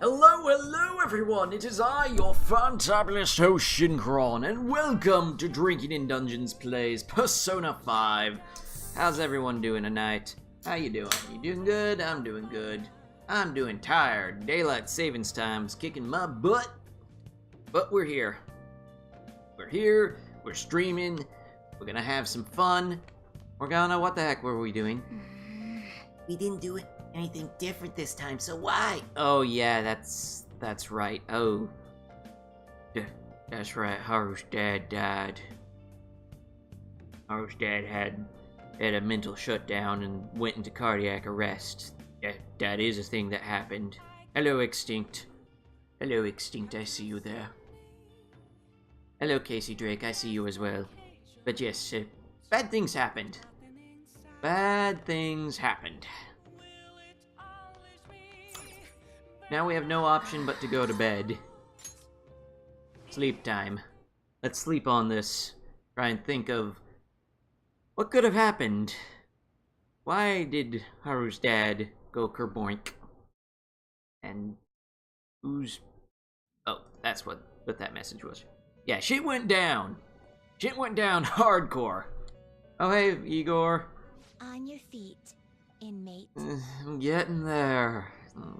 Hello everyone, it is I, your fantabulous host Shinkron, and welcome to Drinking in Dungeons Plays Persona 5. How's everyone doing tonight? How you doing? You doing good? I'm doing good. I'm doing tired. Daylight savings time's kicking my butt. But we're here. We're here, we're streaming, we're gonna have some fun. Morgana, what the heck were we doing? We didn't do anything different this time, so why? Oh yeah, that's right. Oh, that's right. Haru's dad died. Haru's dad had a mental shutdown and went into cardiac arrest. That is a thing that happened. Hello, Extinct. Hello, Extinct. I see you there. Hello, Casey Drake. I see you as well. But yes, bad things happened. Bad things happened. Now we have no option but to go to bed. Sleep time. Let's sleep on this. Try and think of what could have happened. Why did Haru's dad go kerboink? And who's... Oh, that's what that message was. Yeah, shit went down. Shit went down hardcore. Oh, hey, Igor. On your feet, inmate. I'm getting there.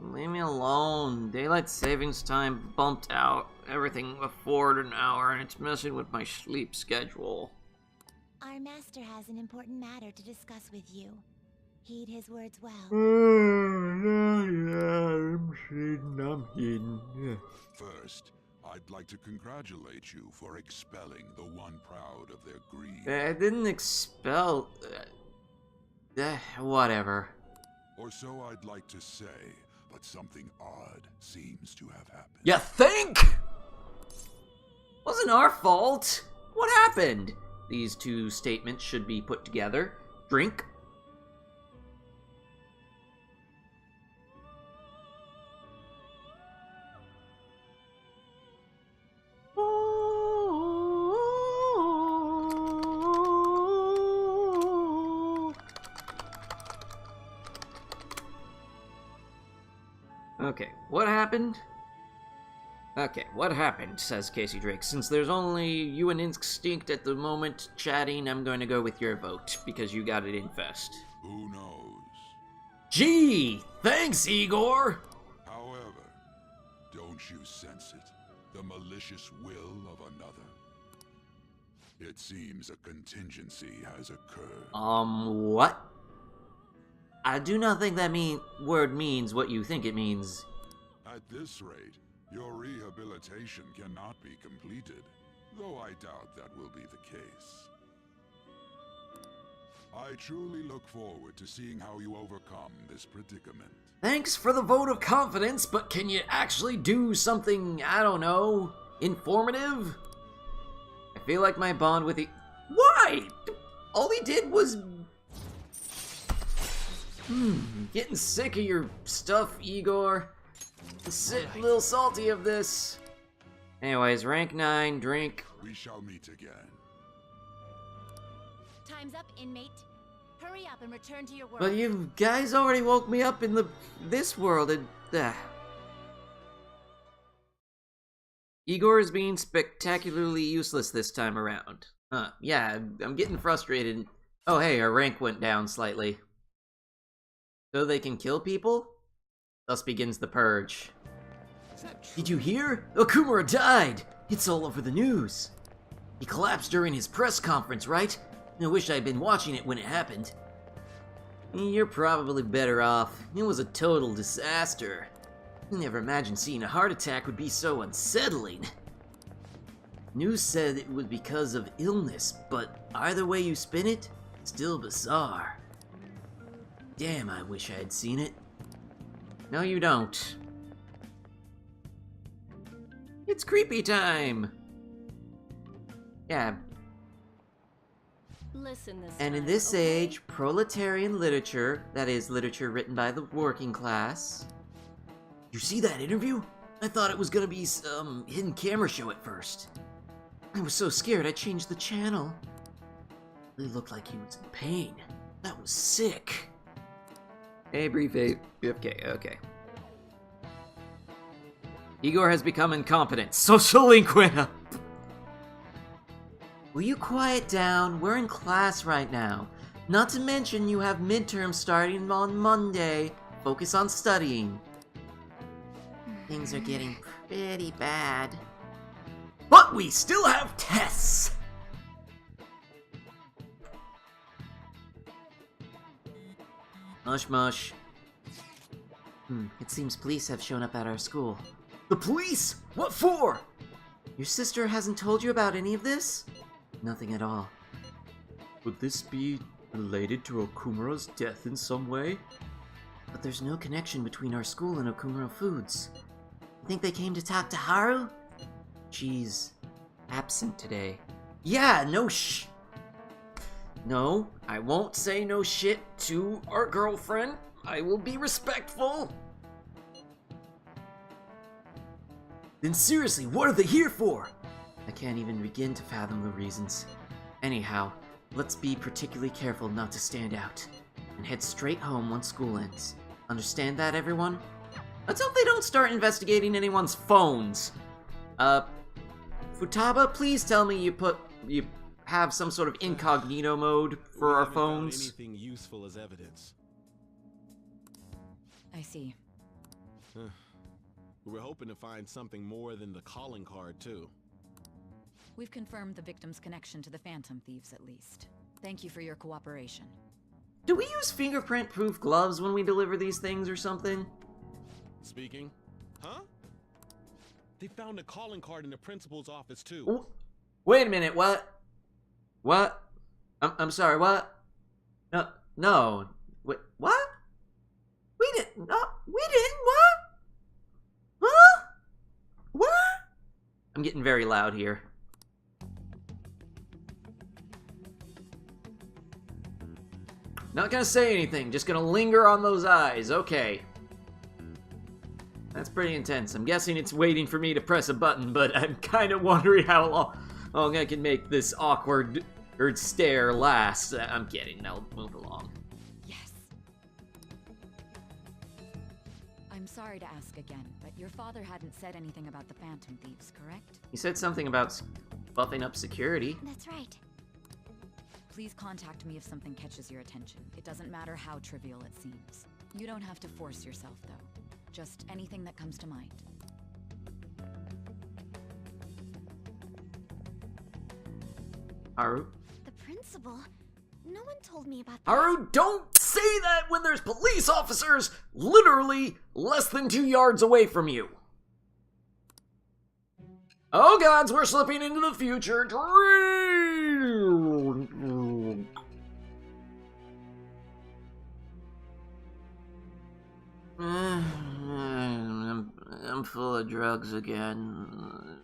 Leave me alone. Daylight savings time bumped out everything forward an hour, and it's messing with my sleep schedule. Our master has an important matter to discuss with you. Heed his words well. I'm hidden. First, I'd like to congratulate you for expelling the one proud of their greed. I didn't expel... whatever. Or so I'd like to say, but something odd seems to have happened. You think? Wasn't our fault. What happened? These two statements should be put together. Drink. Okay, what happened? Okay, what happened, says Casey Drake. Since there's only you and Instinct at the moment chatting, I'm going to go with your vote, because you got it in first. Who knows? Gee, thanks, Igor! However, don't you sense it? The malicious will of another? It seems a contingency has occurred. What? I do not think that word means what you think it means. At this rate, your rehabilitation cannot be completed, though I doubt that will be the case. I truly look forward to seeing how you overcome this predicament. Thanks for the vote of confidence, but can you actually do something, I don't know, informative? I feel like my bond with Why? All he did was... Getting sick of your stuff, Igor. A little salty of this. Anyways, rank 9, drink. We shall meet again. Time's up, inmate. Hurry up and return to your world. But you guys already woke me up in this world and... Igor is being spectacularly useless this time around. Yeah, I'm getting frustrated. Oh hey, our rank went down slightly. So they can kill people? Thus begins the purge. Did you hear? Okumura died! It's all over the news. He collapsed during his press conference, right? I wish I'd been watching it when it happened. You're probably better off. It was a total disaster. I never imagined seeing a heart attack would be so unsettling. News said it was because of illness, but either way you spin it, still bizarre. Damn, I wish I had seen it. No, you don't. It's creepy time! Yeah. Listen this And in time, this okay? age, proletarian literature, that is, literature written by the working class... You see that interview? I thought it was gonna be some hidden camera show at first. I was so scared I changed the channel. He looked like he was in pain. That was sick. Hey, brief 8. Okay. Igor has become incompetent. Social link went up. Will you quiet down? We're in class right now. Not to mention you have midterms starting on Monday. Focus on studying. Things are getting pretty bad. But we still have tests! Mush mush. It seems police have shown up at our school. The police? What for? Your sister hasn't told you about any of this? Nothing at all. Would this be related to Okumura's death in some way? But there's no connection between our school and Okumura Foods. You think they came to talk to Haru? She's absent today. Yeah, No, I won't say no shit to our girlfriend. I will be respectful. Then seriously, what are they here for? I can't even begin to fathom the reasons. Anyhow, let's be particularly careful not to stand out, and head straight home once school ends. Understand that, everyone? Let's hope they don't start investigating anyone's phones. Futaba, please tell me you have some sort of incognito mode for our phones. Anything useful as evidence. I see. We were hoping to find something more than the calling card, too. We've confirmed the victim's connection to the Phantom Thieves, at least. Thank you for your cooperation. Do we use fingerprint-proof gloves when we deliver these things or something? Speaking? Huh? They found a calling card in the principal's office, too. Wait a minute, what? What? I'm sorry, what? No. Wait, what? We didn't, what? Huh? What? I'm getting very loud here. Not gonna say anything, just gonna linger on those eyes, okay. That's pretty intense. I'm guessing it's waiting for me to press a button, but I'm kind of wondering how long I can make this awkward stare last. I'm kidding, I'll move along. Yes. I'm sorry to ask again, but your father hadn't said anything about the Phantom Thieves, correct? He said something about buffing up security. That's right. Please contact me if something catches your attention. It doesn't matter how trivial it seems. You don't have to force yourself, though. Just anything that comes to mind. Haru? The principal? No one told me about that. Haru, don't say that when there's police officers literally less than 2 yards away from you. Oh gods, we're slipping into the future. I'm full of drugs again.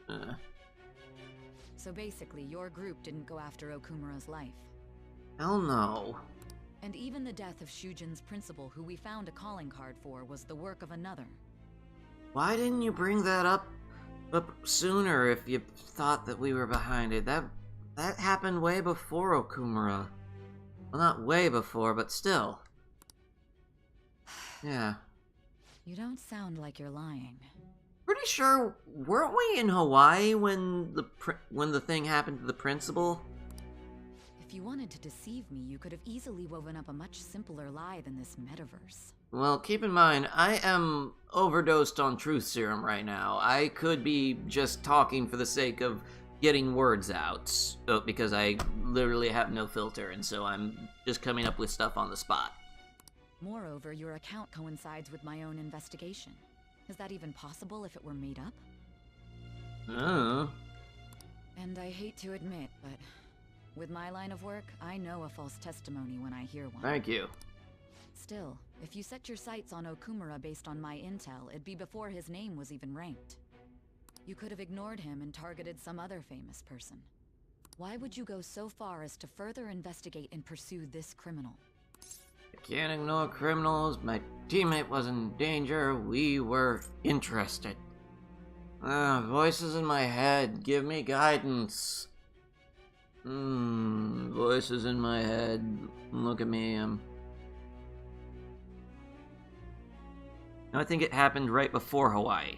So basically, your group didn't go after Okumura's life. Hell no. And even the death of Shujin's principal, who we found a calling card for, was the work of another. Why didn't you bring that up sooner if you thought that we were behind it? That happened way before Okumura. Well, not way before, but still. Yeah. You don't sound like you're lying. Pretty sure, weren't we in Hawaii when the thing happened to the principal? If you wanted to deceive me, you could have easily woven up a much simpler lie than this metaverse. Well, keep in mind, I am overdosed on truth serum right now. I could be just talking for the sake of getting words out, because I literally have no filter, and so I'm just coming up with stuff on the spot. Moreover, your account coincides with my own investigation. Is that even possible if it were made up? Oh. And I hate to admit, but with my line of work, I know a false testimony when I hear one. Thank you. Still, if you set your sights on Okumura based on my intel, it'd be before his name was even ranked. You could have ignored him and targeted some other famous person. Why would you go so far as to further investigate and pursue this criminal? I can't ignore criminals. My teammate was in danger. We were interested. Voices in my head. Give me guidance. Voices in my head. Look at me. I think it happened right before Hawaii.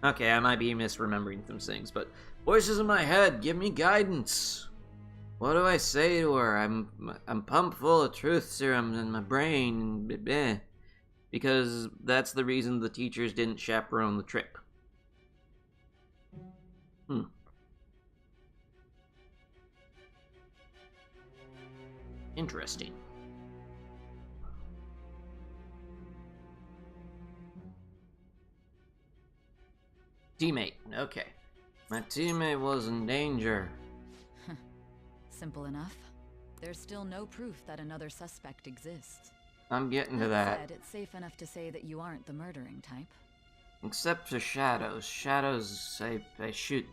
Okay, I might be misremembering some things, but voices in my head, give me guidance. What do I say to her? I'm pumped full of truth serum in my brain, because that's the reason the teachers didn't chaperone the trip. Interesting. Teammate, okay. My teammate was in danger. Simple enough. There's still no proof that another suspect exists. I'm getting to that. Said, it's safe enough to say that you aren't the murdering type. Except for Shadows. Shadows, I shoot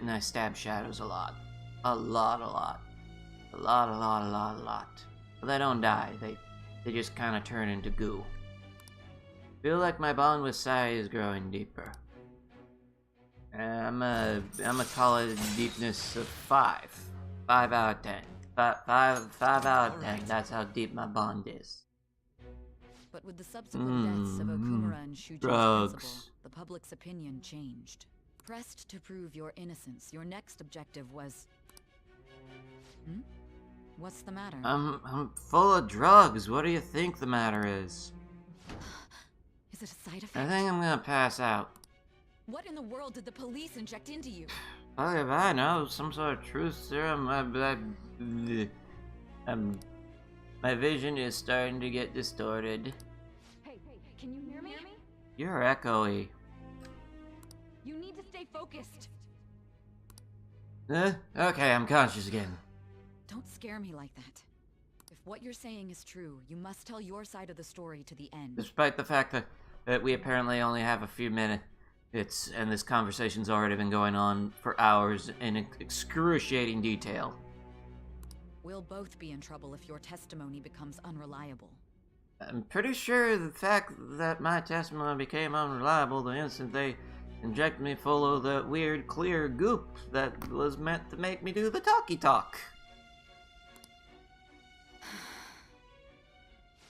and I stab Shadows a lot. A lot. But they don't die. They just kind of turn into goo. Feel like my bond with Sai is growing deeper. I'm a call it deepness of 5. 5 out of 10. 5 out of 10. That's how deep my bond is. But with the subsequent deaths of Okumura and Shuji's principal, the public's opinion changed. Pressed to prove your innocence, your next objective was... What's the matter? I'm full of drugs. What do you think the matter is? Is it a side effect? I think I'm gonna pass out. What in the world did the police inject into you? Fuck if I know, some sort of truth serum. My vision is starting to get distorted. Hey, can you hear me? You're echoey. You need to stay focused. Okay, I'm conscious again. Don't scare me like that. If what you're saying is true, you must tell your side of the story to the end. Despite the fact that we apparently only have a few minutes, and this conversation's already been going on for hours in excruciating detail. We'll both be in trouble if your testimony becomes unreliable. I'm pretty sure the fact that my testimony became unreliable the instant they injected me full of the weird clear goop that was meant to make me do the talky talk.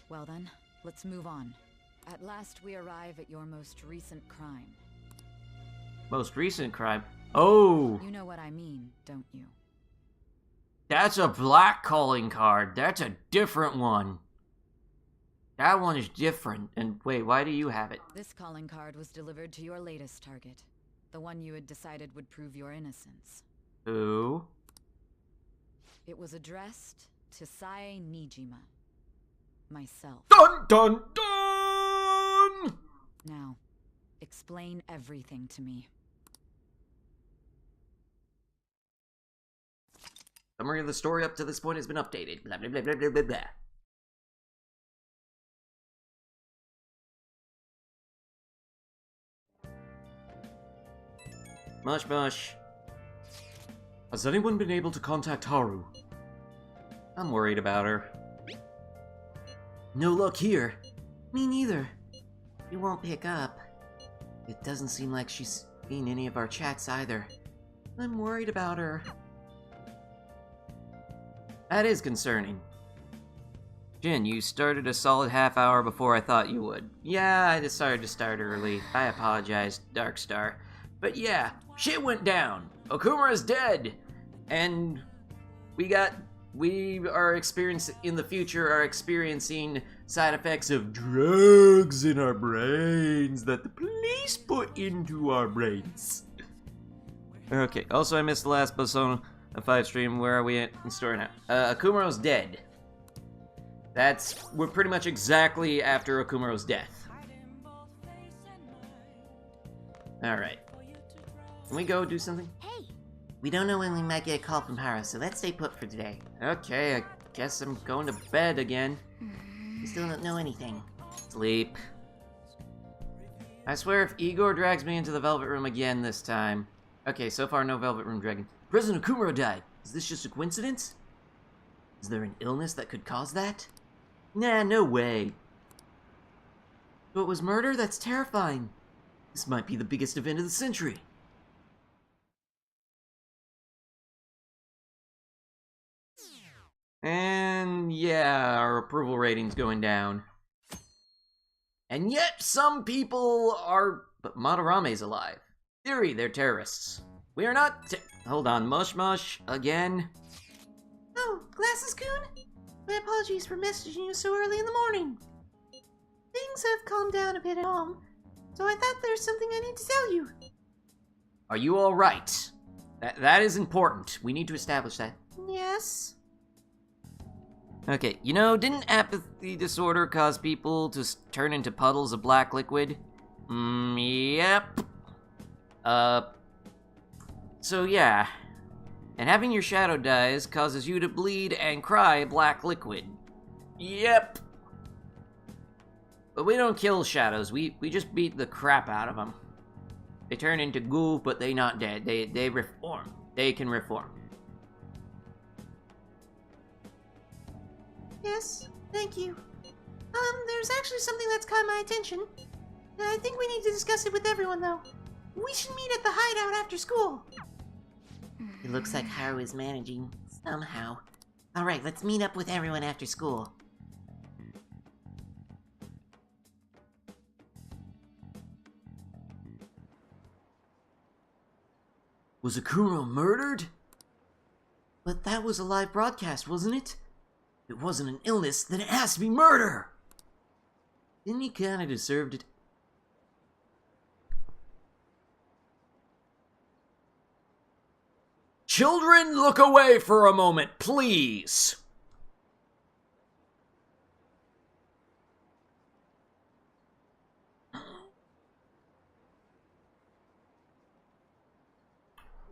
Well then, let's move on. At last we arrive at your most recent crime. Most recent crime? Oh! You know what I mean, don't you? That's a black calling card. That's a different one. That one is different. And wait, why do you have it? This calling card was delivered to your latest target. The one you had decided would prove your innocence. Who? It was addressed to Sae Nijima. Myself. Dun dun dun! Now, explain everything to me. Summary of the story up to this point has been updated. Blah blah blah blah blah blah blah. Mush mush. Has anyone been able to contact Haru? I'm worried about her. No luck here. Me neither. She won't pick up. It doesn't seem like she's seen any of our chats either. I'm worried about her. That is concerning. Jin, you started a solid half hour before I thought you would. Yeah, I decided to start early. I apologize, Darkstar. But yeah, shit went down. Okumura's dead. And we are experiencing, in the future, are experiencing side effects of drugs in our brains that the police put into our brains. Okay, also I missed the last Buzzsona 5 stream. Where are we at in story now? Akumaro's dead. We're pretty much exactly after Akumaro's death. Alright. Can we go do something? Hey! We don't know when we might get a call from Haru, so let's stay put for today. Okay, I guess I'm going to bed again. We still don't know anything. Sleep. I swear if Igor drags me into the Velvet Room again this time... Okay, so far no Velvet Room dragging. President Okumura died. Is this just a coincidence? Is there an illness that could cause that? Nah, no way. So it was murder? That's terrifying. This might be the biggest event of the century. And yeah, our approval rating's going down. And yet some people are... But Madarame's alive. theory, they're terrorists. We are not hold on, Mush Mush, again? Oh, Glasses-kun? My apologies for messaging you so early in the morning. Things have calmed down a bit at home, so I thought there's something I need to tell you. Are you alright? That is important. We need to establish that. Yes? Okay, you know, didn't apathy disorder cause people to turn into puddles of black liquid? Yep. So yeah. And having your shadow dies causes you to bleed and cry black liquid. Yep. But we don't kill shadows, we just beat the crap out of them. They turn into goo, but they not dead. They reform. They can reform. Yes, thank you. There's actually something that's caught my attention. I think we need to discuss it with everyone, though. We should meet at the hideout after school. It looks like Haru is managing, somehow. Alright, let's meet up with everyone after school. Was Akuro murdered? But that was a live broadcast, wasn't it? If it wasn't an illness, then it has to be murder! Didn't he kinda deserve it? Children, look away for a moment, please!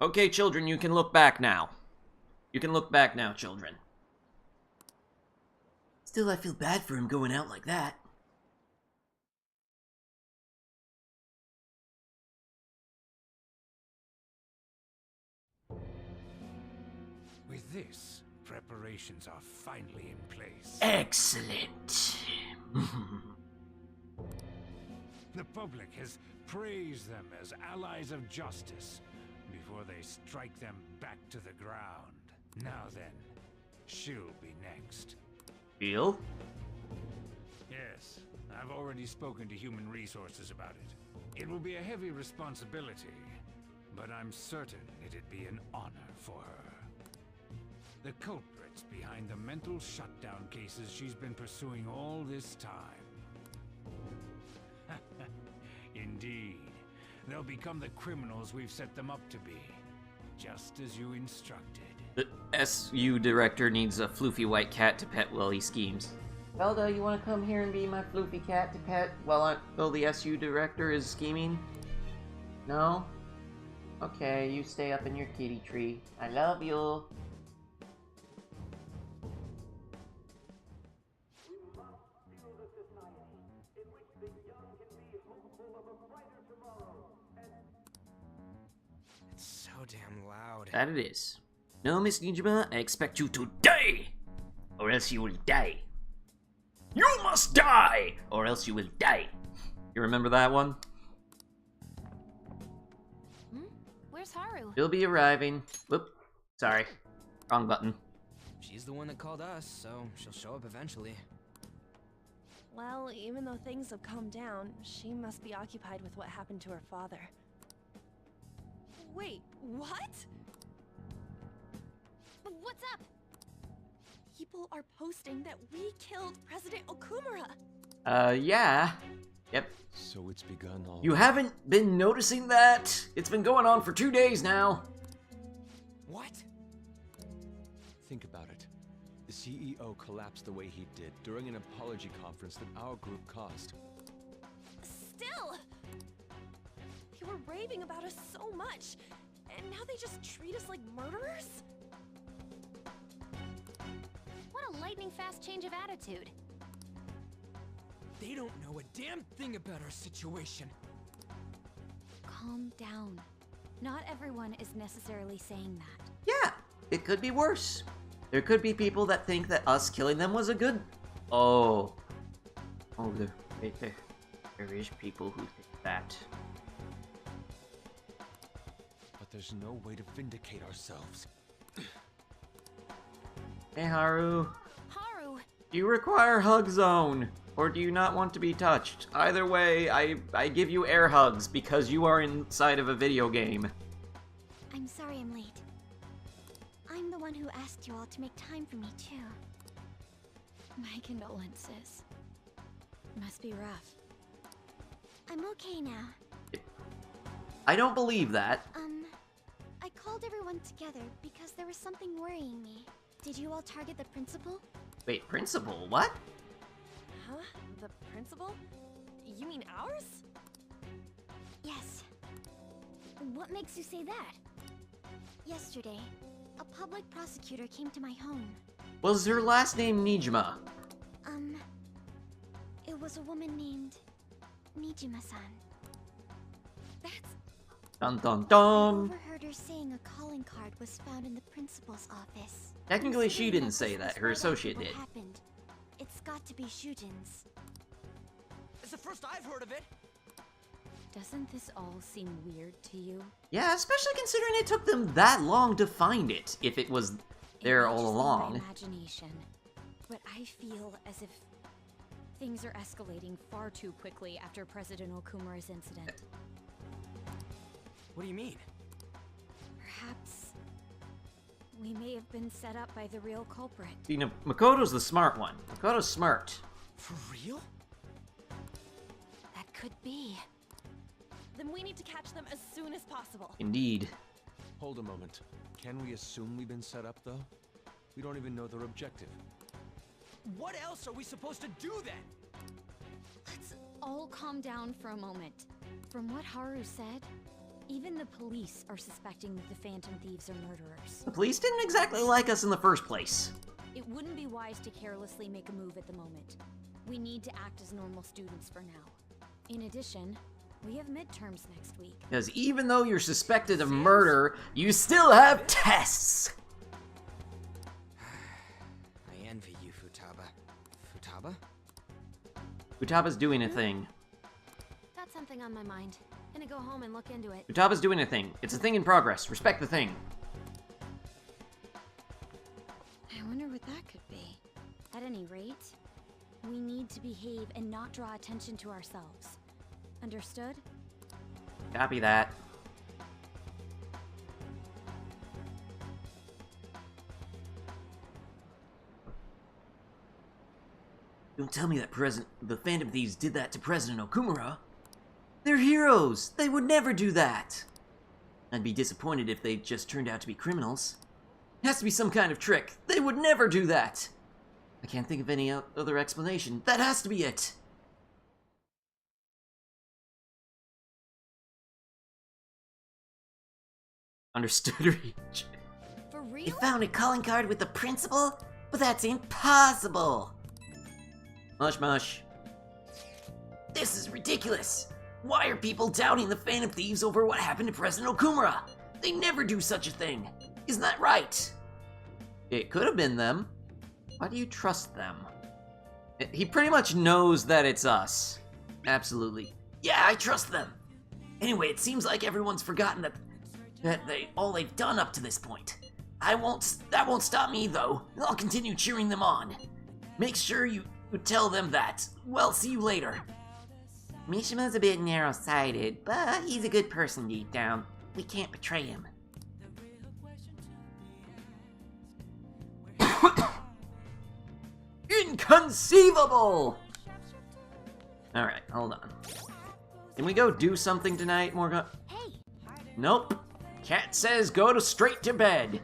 Okay, children, you can look back now. You can look back now, children. Still, I feel bad for him going out like that. With this, preparations are finally in place. Excellent. The public has praised them as allies of justice before they strike them back to the ground. Now then, she'll be next. Bill? Yes, I've already spoken to Human Resources about it. It will be a heavy responsibility, but I'm certain it'd be an honor for her. The culprits behind the mental shutdown cases she's been pursuing all this time. Indeed, they'll become the criminals we've set them up to be, just as you instructed. The SU director needs a floofy white cat to pet while he schemes. Velda, you want to come here and be my floofy cat to pet While the SU director is scheming? No? Okay, you stay up in your kitty tree. I love you. It's so damn loud. That it is. No, Miss Nijima, I expect you to die! Or else you will die. You must die! Or else you will die. You remember that one? Where's Haru? She'll be arriving. Whoop. Sorry. Wrong button. She's the one that called us, so she'll show up eventually. Well, even though things have calmed down, she must be occupied with what happened to her father. Wait, what? What's up? People are posting that we killed President Okumura. Yeah. Yep. So it's begun all. You haven't been noticing that? It's been going on for 2 days now. What? Think about it. The CEO collapsed the way he did during an apology conference that our group caused. Still! They were raving about us so much, and now they just treat us like murderers? What a lightning-fast change of attitude. They don't know a damn thing about our situation. Calm down. Not everyone is necessarily saying that. Yeah, it could be worse. There could be people that think that us killing them was a good... Oh, there is people who think that. But there's no way to vindicate ourselves. Hey, Haru. Haru! You require hug zone. Or do you not want to be touched? Either way, I give you air hugs because you are inside of a video game. I'm sorry I'm late. I'm the one who asked you all to make time for me, too. My condolences. Must be rough. I'm okay now. I don't believe that. I called everyone together because there was something worrying me. Did you all target the principal? Wait, principal? What? Huh? The principal? You mean ours? Yes. What makes you say that? Yesterday, a public prosecutor came to my home. Was her last name Nijima? It was a woman named Nijima-san. That's... Dun dun I dun! overheard her saying a calling card was found in the principal's office. Technically, she Considering didn't this say was that. Her right associate after did. what happened, it's got to be Shujin's. It's the first I've heard of it. Doesn't this all seem weird to you? Yeah, especially considering it took them that long to find it, if it was there It might all just be along. my imagination, but I feel as if things are escalating far too quickly after President Okumura's incident. What do you mean? Perhaps we may have been set up by the real culprit. You know, Makoto's the smart one. Makoto's smart. For real? That could be. Then we need to catch them as soon as possible. Indeed. Hold a moment. Can we assume we've been set up, though? We don't even know their objective. What else are we supposed to do then? Let's all calm down for a moment. From what Haru said, even the police are suspecting that the Phantom Thieves are murderers. The police didn't exactly like us in the first place. It wouldn't be wise to carelessly make a move at the moment. We need to act as normal students for now. In addition, we have midterms next week. Because even though you're suspected of murder, you still have tests! I envy you, Futaba. Futaba? Futaba's doing a thing. Got something on my mind. Gonna go home and look into it. Futaba's doing a thing. It's a thing in progress. Respect the thing. I wonder what that could be. At any rate, we need to behave and not draw attention to ourselves. Understood? Copy that. Don't tell me that the Phantom Thieves did that to President Okumura. They're heroes! They would never do that! I'd be disappointed if they just turned out to be criminals. It has to be some kind of trick. They would never do that! I can't think of any other explanation. That has to be it! Understood, Reach. For You real? found a calling card with the principal? But that's impossible! Mush mush. This is ridiculous! Why are people doubting the Phantom Thieves over what happened to President Okumura? They never do such a thing! Isn't that right? It could have been them. Why do you trust them? He pretty much knows that it's us. Absolutely. Yeah, I trust them! Anyway, it seems like everyone's forgotten that all they've done up to this point. That won't stop me though. I'll continue cheering them on. Make sure you tell them that. Well, see you later. Mishima's a bit narrow-sighted, but he's a good person deep down. We can't betray him. Inconceivable! Alright, hold on. Can we go do something tonight, Morgan? Hey! Nope. Cat says go to straight to bed.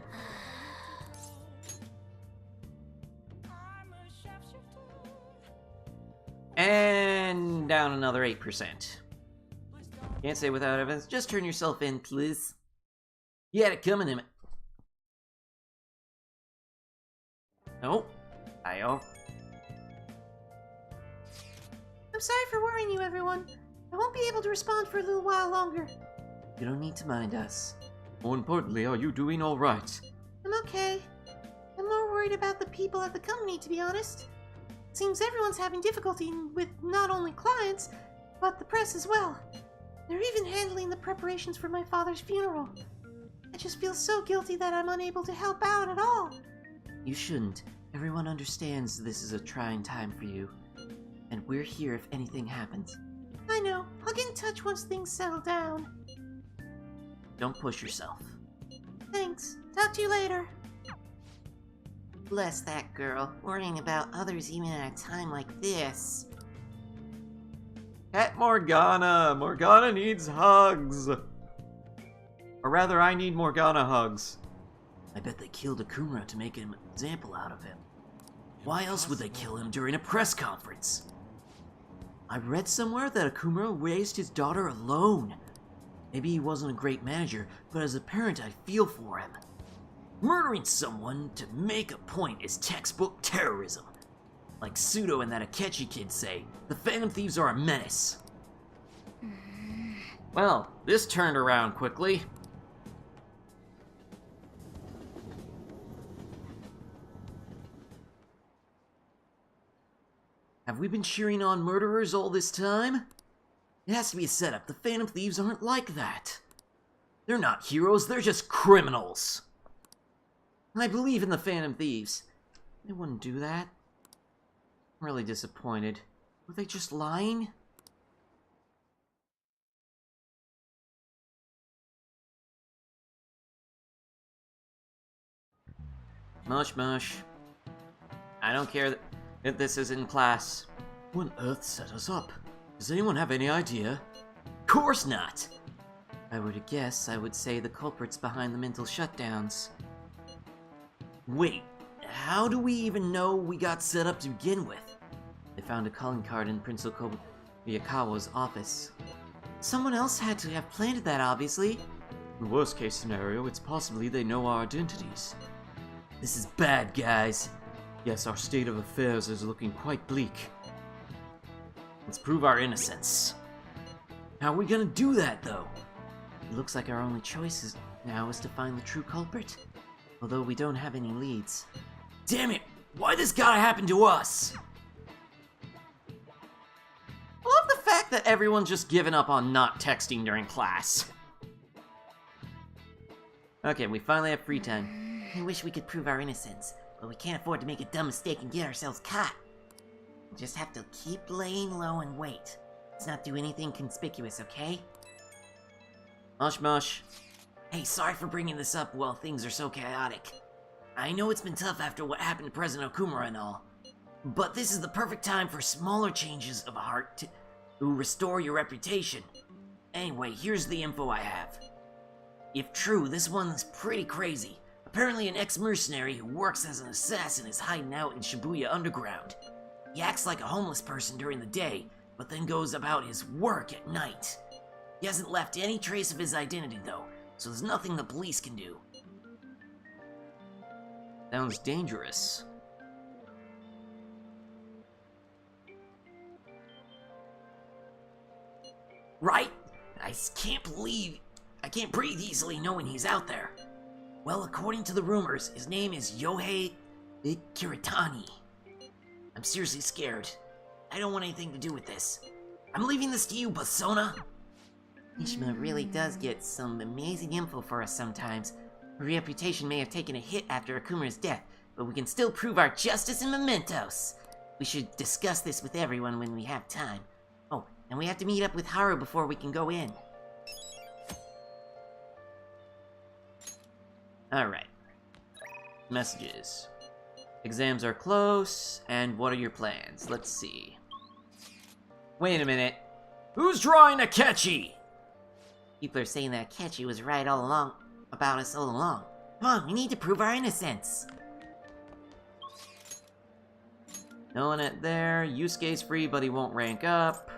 And down another 8%. Can't say without evidence. Just turn yourself in, please. You had it coming in. Nope. Io. I'm sorry for worrying you, everyone. I won't be able to respond for a little while longer. You don't need to mind us. More importantly, are you doing alright? I'm okay. I'm more worried about the people at the company, to be honest. Seems everyone's having difficulty with not only clients, but the press as well. They're even handling the preparations for my father's funeral. I just feel so guilty that I'm unable to help out at all. You shouldn't. Everyone understands this is a trying time for you. And we're here if anything happens. I know. I'll get in touch once things settle down. Don't push yourself. Thanks. Talk to you later. Bless that girl, worrying about others even at a time like this. Pet Morgana! Morgana needs hugs! Or rather, I need Morgana hugs. I bet they killed Akumura to make an example out of him. Why else would they kill him during a press conference? I read somewhere that Akumura raised his daughter alone. Maybe he wasn't a great manager, but as a parent I feel for him. Murdering someone to make a point is textbook terrorism. Like Pseudo and that Akechi kid say, the Phantom Thieves are a menace. Well, this turned around quickly. Have we been cheering on murderers all this time? It has to be a setup. The Phantom Thieves aren't like that. They're not heroes, they're just criminals. I believe in the Phantom Thieves. They wouldn't do that. I'm really disappointed. Were they just lying? Mush mush. I don't care that this is in class. Who on earth set us up? Does anyone have any idea? Of course not! If I were to guess, I would say the culprits behind the mental shutdowns. Wait, how do we even know we got set up to begin with? They found a calling card in Principal Miyakawa's office. Someone else had to have planted that, obviously. In the worst case scenario, it's possibly they know our identities. This is bad, guys. Yes, our state of affairs is looking quite bleak. Let's prove our innocence. How are we gonna do that, though? It looks like our only choice now is to find the true culprit. Although we don't have any leads. Damn it! Why this gotta happen to us? I love the fact that everyone's just given up on not texting during class. Okay, we finally have free time. I wish we could prove our innocence, but we can't afford to make a dumb mistake and get ourselves caught. We just have to keep laying low and wait. Let's not do anything conspicuous, okay? Mush mush. Hey, sorry for bringing this up while things are so chaotic. I know it's been tough after what happened to President Okumura and all, but this is the perfect time for smaller changes of heart to restore your reputation. Anyway, here's the info I have. If true, this one's pretty crazy. Apparently an ex-mercenary who works as an assassin is hiding out in Shibuya Underground. He acts like a homeless person during the day, but then goes about his work at night. He hasn't left any trace of his identity though, so there's nothing the police can do. Sounds dangerous. Right? I can't breathe easily knowing he's out there. Well, according to the rumors, his name is Yohei Kiritani. I'm seriously scared. I don't want anything to do with this. I'm leaving this to you, Buzzsona. Ishima really does get some amazing info for us sometimes. Her reputation may have taken a hit after Akumura's death, but we can still prove our justice and mementos. We should discuss this with everyone when we have time. Oh, and we have to meet up with Haru before we can go in. Alright. Messages. Exams are close, and what are your plans? Let's see. Wait a minute. Who's drawing Akechi? People are saying that Akechi was right all along, about us all along. Come on, we need to prove our innocence. No one at there. Yusuke's free, but he won't rank up.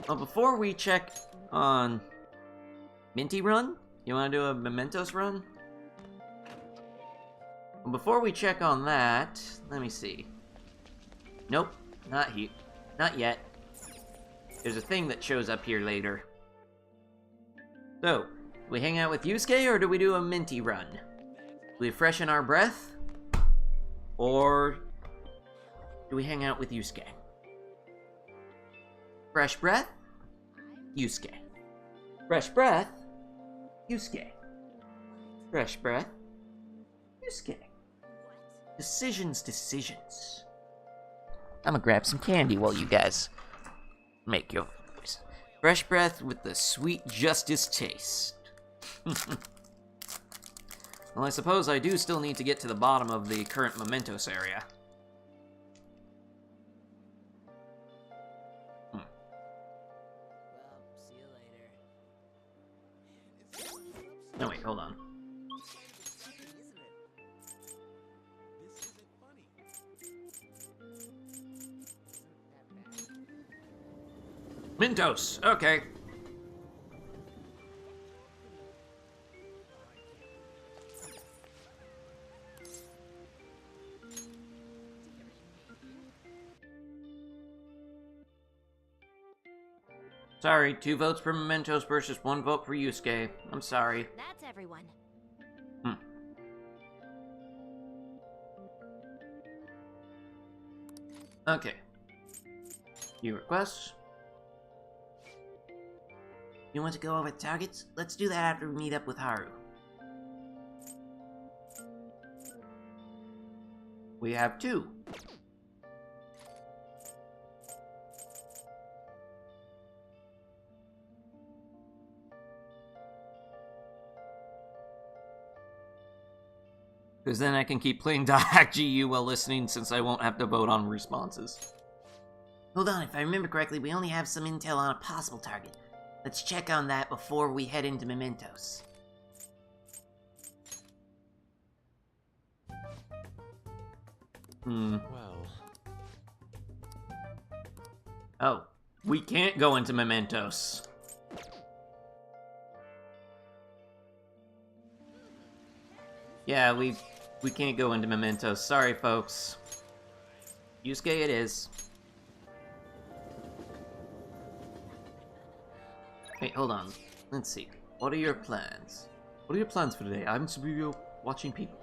Well, before we check on Minty Run, you want to do a Mementos Run? Well, before we check on that, let me see. Nope, not yet. There's a thing that shows up here later. So, do we hang out with Yusuke or do we do a Minty Run? Do we freshen our breath? Or do we hang out with Yusuke? Fresh breath? Yusuke. Fresh breath? Yusuke. Fresh breath? Yusuke. Decisions. I'm gonna grab some candy while you guys make your voice. Fresh breath with the sweet justice taste. Well, I suppose I do still need to get to the bottom of the current Mementos area. Well, see you later. No, wait, hold on. Mentos, okay. Sorry, 2 votes for Mementos versus 1 vote for Yusuke. I'm sorry. That's everyone. Okay. You request? You want to go over targets? Let's do that after we meet up with Haru. We have 2. Because then I can keep playing Hack GU while listening, since I won't have to vote on responses. Hold on, if I remember correctly, we only have some intel on a possible target. Let's check on that before we head into Mementos. Well, Oh, we can't go into Mementos. Yeah, we can't go into Mementos. Sorry, folks. Yusuke it is. Wait, hold on. Let's see. What are your plans? What are your plans for today? I'm Subuyo, watching people.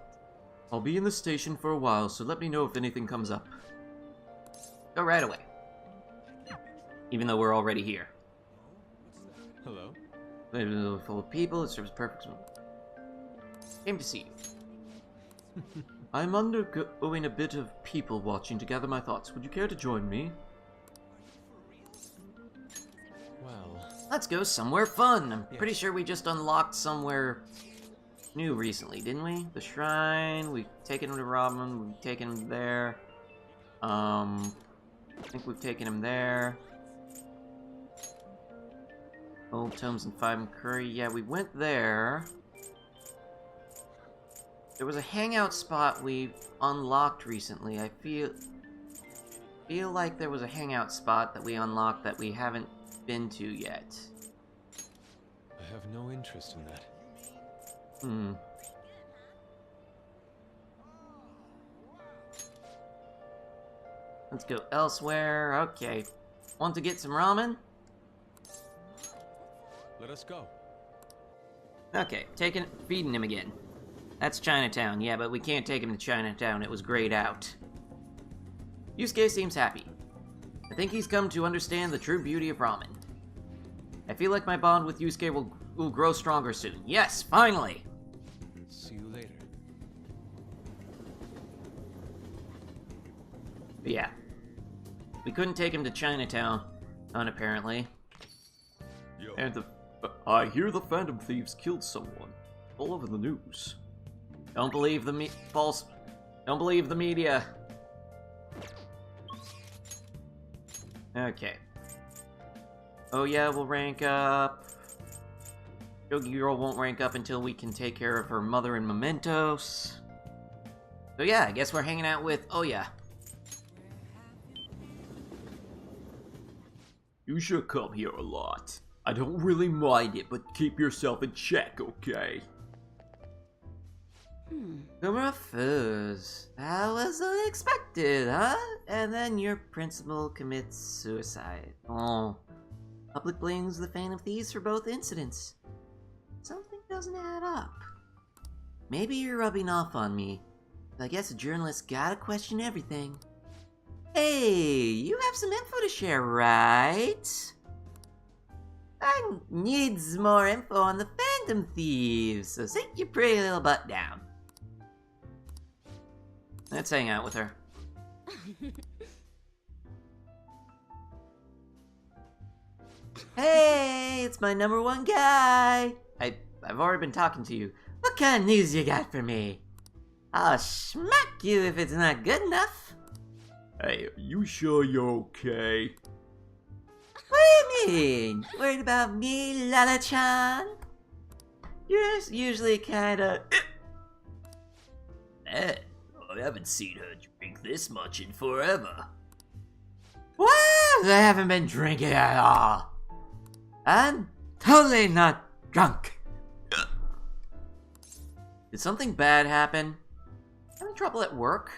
I'll be in the station for a while, so let me know if anything comes up. Go right away. Even though we're already here. hello? Full of people, it serves perfect. Came to see you. I'm undergoing a bit of people watching to gather my thoughts. Would you care to join me? Well, Let's go somewhere fun. I'm pretty sure we just unlocked somewhere new recently, didn't we? The shrine. We've taken him to Robin. We've taken him there. I think we've taken him there. Old Tomes and Five and Curry. Yeah, we went there. There was a hangout spot we unlocked recently. I feel like there was a hangout spot that we unlocked that we haven't been to yet. I have no interest in that. Let's go elsewhere. Okay. Want to get some ramen? Let us go. Okay, feeding him again. That's Chinatown, yeah, but we can't take him to Chinatown. It was grayed out. Yusuke seems happy. I think he's come to understand the true beauty of ramen. I feel like my bond with Yusuke will grow stronger soon. Yes, finally! See you later. But yeah. We couldn't take him to Chinatown, apparently. Yo, And I hear the Phantom Thieves killed someone. All over the news. Don't believe the false. Don't believe the media. Okay. Oh yeah, we'll rank up. Yogi Girl won't rank up until we can take care of her mother in Mementos. So yeah, I guess we're hanging out with Oya. You should come here a lot. I don't really mind it, but keep yourself in check, okay? Gomora Foods. That was unexpected, huh? And then your principal commits suicide. Oh. Public blames the Phantom Thieves for both incidents. Something doesn't add up. Maybe you're rubbing off on me. But I guess a journalist gotta question everything. Hey, you have some info to share, right? I need more info on the Phantom Thieves, so sit your pretty little butt down. Let's hang out with her. Hey, it's my number one guy! I've already been talking to you. What kind of news you got for me? I'll smack you if it's not good enough. Hey, are you sure you're okay? What do you mean? Worried about me, Lala-chan? You're usually kinda... Man, I haven't seen her drink this much in forever. What? I haven't been drinking at all. I'm totally not drunk. Did something bad happen? Having trouble at work?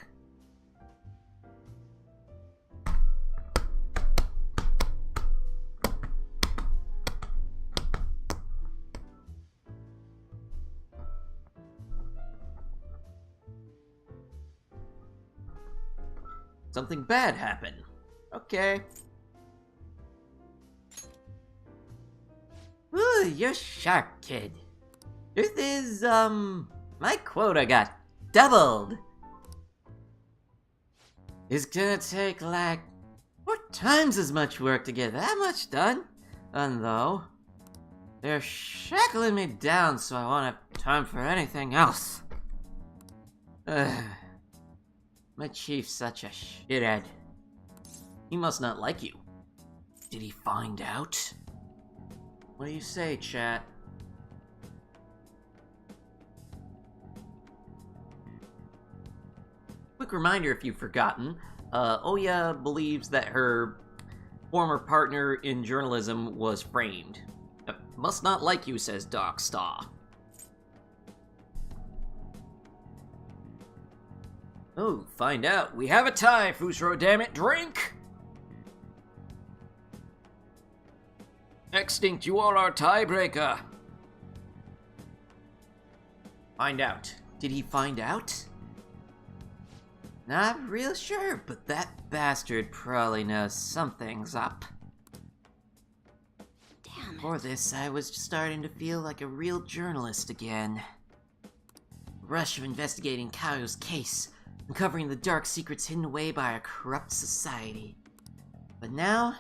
Something bad happened. Okay. Ooh, you're sharp, kid. Truth is, my quota got doubled. It's gonna take, like, 4 times as much work to get that much done. And though, they're shackling me down so I won't have time for anything else. Ugh. My chief's such a shithead. He must not like you. Did he find out? What do you say, chat? Quick reminder if you've forgotten, Oya believes that her former partner in journalism was framed. Must not like you, says Doc Star. Oh, find out. We have a tie, Fusro, damn it, drink! Extinct, you are our tiebreaker. Find out. Did he find out? Not real sure, but that bastard probably knows something's up. Damn it. Before this, I was starting to feel like a real journalist again. The rush of investigating Kaio's case, uncovering the dark secrets hidden away by a corrupt society. But now,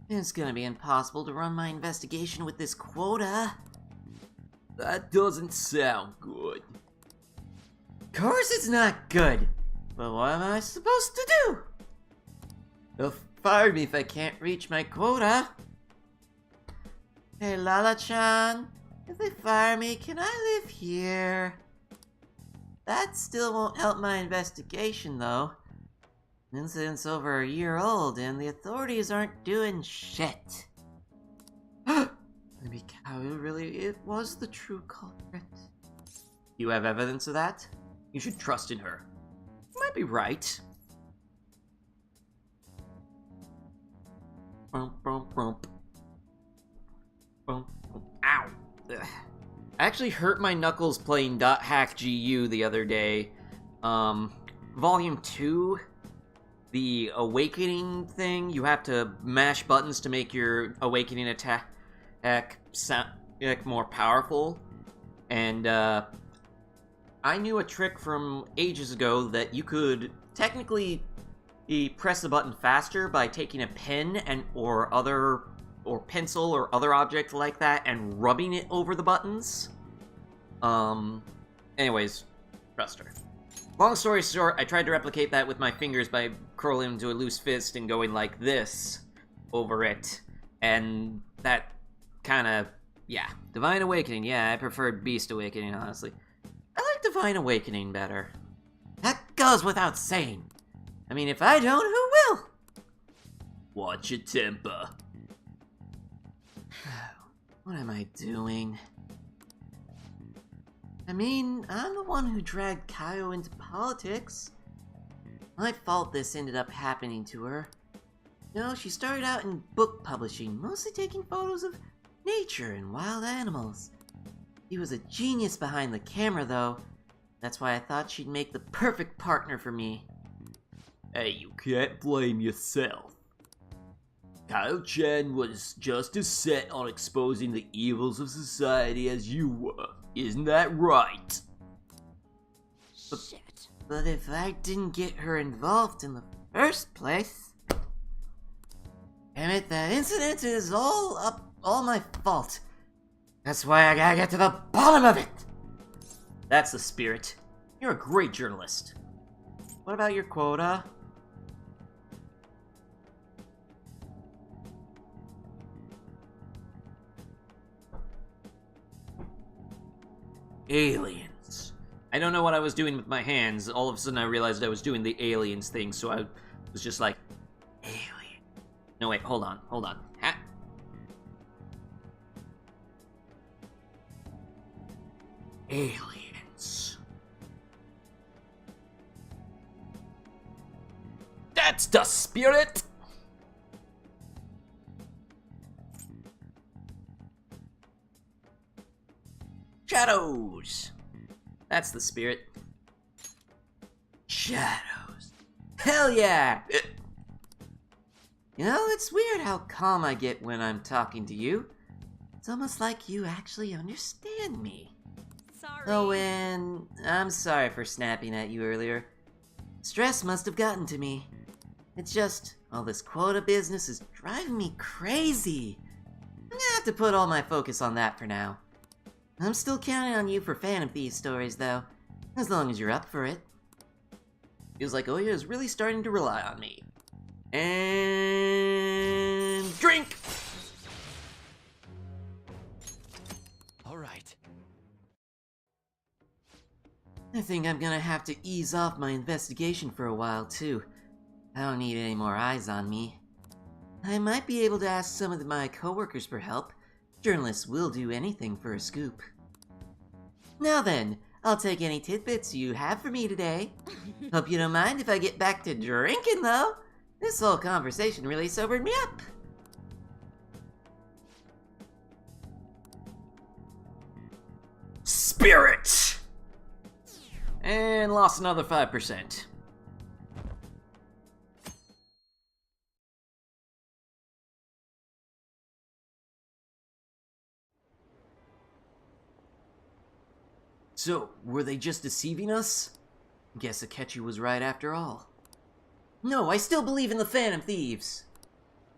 it's gonna be impossible to run my investigation with this quota. That doesn't sound good. Of course it's not good! But what am I supposed to do? They'll fire me if I can't reach my quota. Hey, Lala-chan, if they fire me, can I live here? That still won't help my investigation, though. The incident's over a year old, and the authorities aren't doing shit. Maybe Kaio really was the true culprit. You have evidence of that? You should trust in her. You might be right. Ow. Ugh. I actually hurt my knuckles playing .hack GU the other day. Volume 2, the awakening thing, you have to mash buttons to make your awakening attack sound more powerful. And I knew a trick from ages ago that you could technically press the button faster by taking a pen or pencil or other object like that and rubbing it over the buttons. Anyways, trust her. Long story short, I tried to replicate that with my fingers by curling into a loose fist and going like this over it. And that kinda, yeah. Divine Awakening, yeah, I preferred Beast Awakening, honestly. I like Divine Awakening better. That goes without saying. I mean, if I don't, who will? Watch your temper. What am I doing? I mean, I'm the one who dragged Kaio into politics. My fault this ended up happening to her. You know, she started out in book publishing, mostly taking photos of nature and wild animals. She was a genius behind the camera, though. That's why I thought she'd make the perfect partner for me. Hey, you can't blame yourself. Kaio-chan was just as set on exposing the evils of society as you were. Isn't that right? Shit. But if I didn't get her involved in the first place... Damn it, that incident is all my fault. That's why I gotta get to the bottom of it! That's the spirit. You're a great journalist. What about your quota? Aliens. I don't know what I was doing with my hands. All of a sudden I realized I was doing the aliens thing, so I was just like, alien. No, wait, hold on. Ha. Aliens. That's the spirit! Shadows! That's the spirit. Shadows. Hell yeah! You know, it's weird how calm I get when I'm talking to you. It's almost like you actually understand me. Sorry. Oh, and I'm sorry for snapping at you earlier. Stress must have gotten to me. It's just, all this quota business is driving me crazy. I'm gonna have to put all my focus on that for now. I'm still counting on you for Phantom Thieves stories, though. As long as you're up for it. Feels like Oya is really starting to rely on me. And... drink! Alright. I think I'm gonna have to ease off my investigation for a while, too. I don't need any more eyes on me. I might be able to ask some of my coworkers for help. Journalists will do anything for a scoop. Now then, I'll take any tidbits you have for me today. Hope you don't mind if I get back to drinking, though. This whole conversation really sobered me up. Spirit! And lost another 5%. So, were they just deceiving us? Guess Akechi was right after all. No, I still believe in the Phantom Thieves.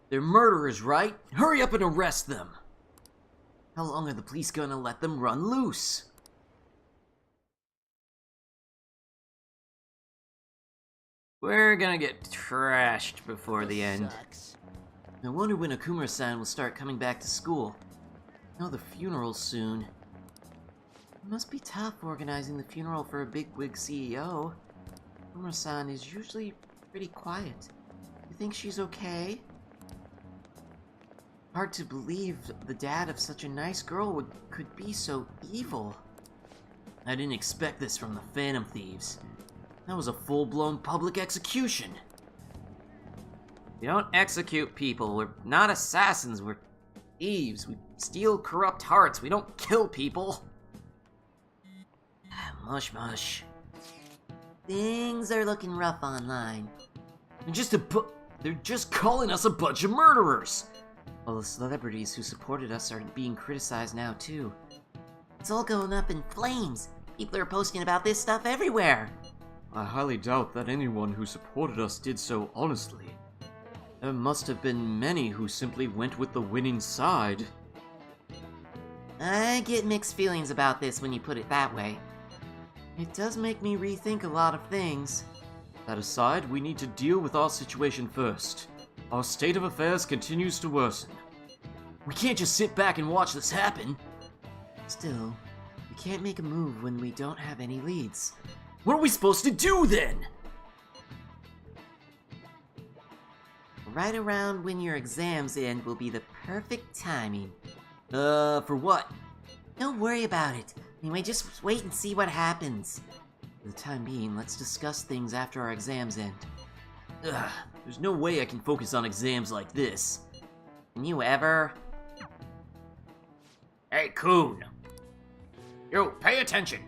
They're murderers, right? Hurry up and arrest them. How long are the police gonna let them run loose? We're gonna get trashed before the end. I wonder when Okumura-san will start coming back to school. No, the funeral's soon. It must be tough organizing the funeral for a bigwig CEO. Okumura-san is usually pretty quiet. You think she's okay? Hard to believe the dad of such a nice girl could be so evil. I didn't expect this from the Phantom Thieves. That was a full-blown public execution. We don't execute people. We're not assassins. We're thieves. We steal corrupt hearts. We don't kill people. Mush mush. Things are looking rough online. They're just calling us a bunch of murderers. All the celebrities who supported us are being criticized now, too. It's all going up in flames. People are posting about this stuff everywhere. I highly doubt that anyone who supported us did so honestly. There must have been many who simply went with the winning side. I get mixed feelings about this when you put it that way. It does make me rethink a lot of things. That aside, we need to deal with our situation first. Our state of affairs continues to worsen. We can't just sit back and watch this happen. Still, we can't make a move when we don't have any leads. What are we supposed to do then? Right around when your exams end will be the perfect timing. For what? Don't worry about it. Anyway, just wait and see what happens. For the time being, let's discuss things after our exams end. Ugh, there's no way I can focus on exams like this. Can you ever? Hey, Coon. You, pay attention.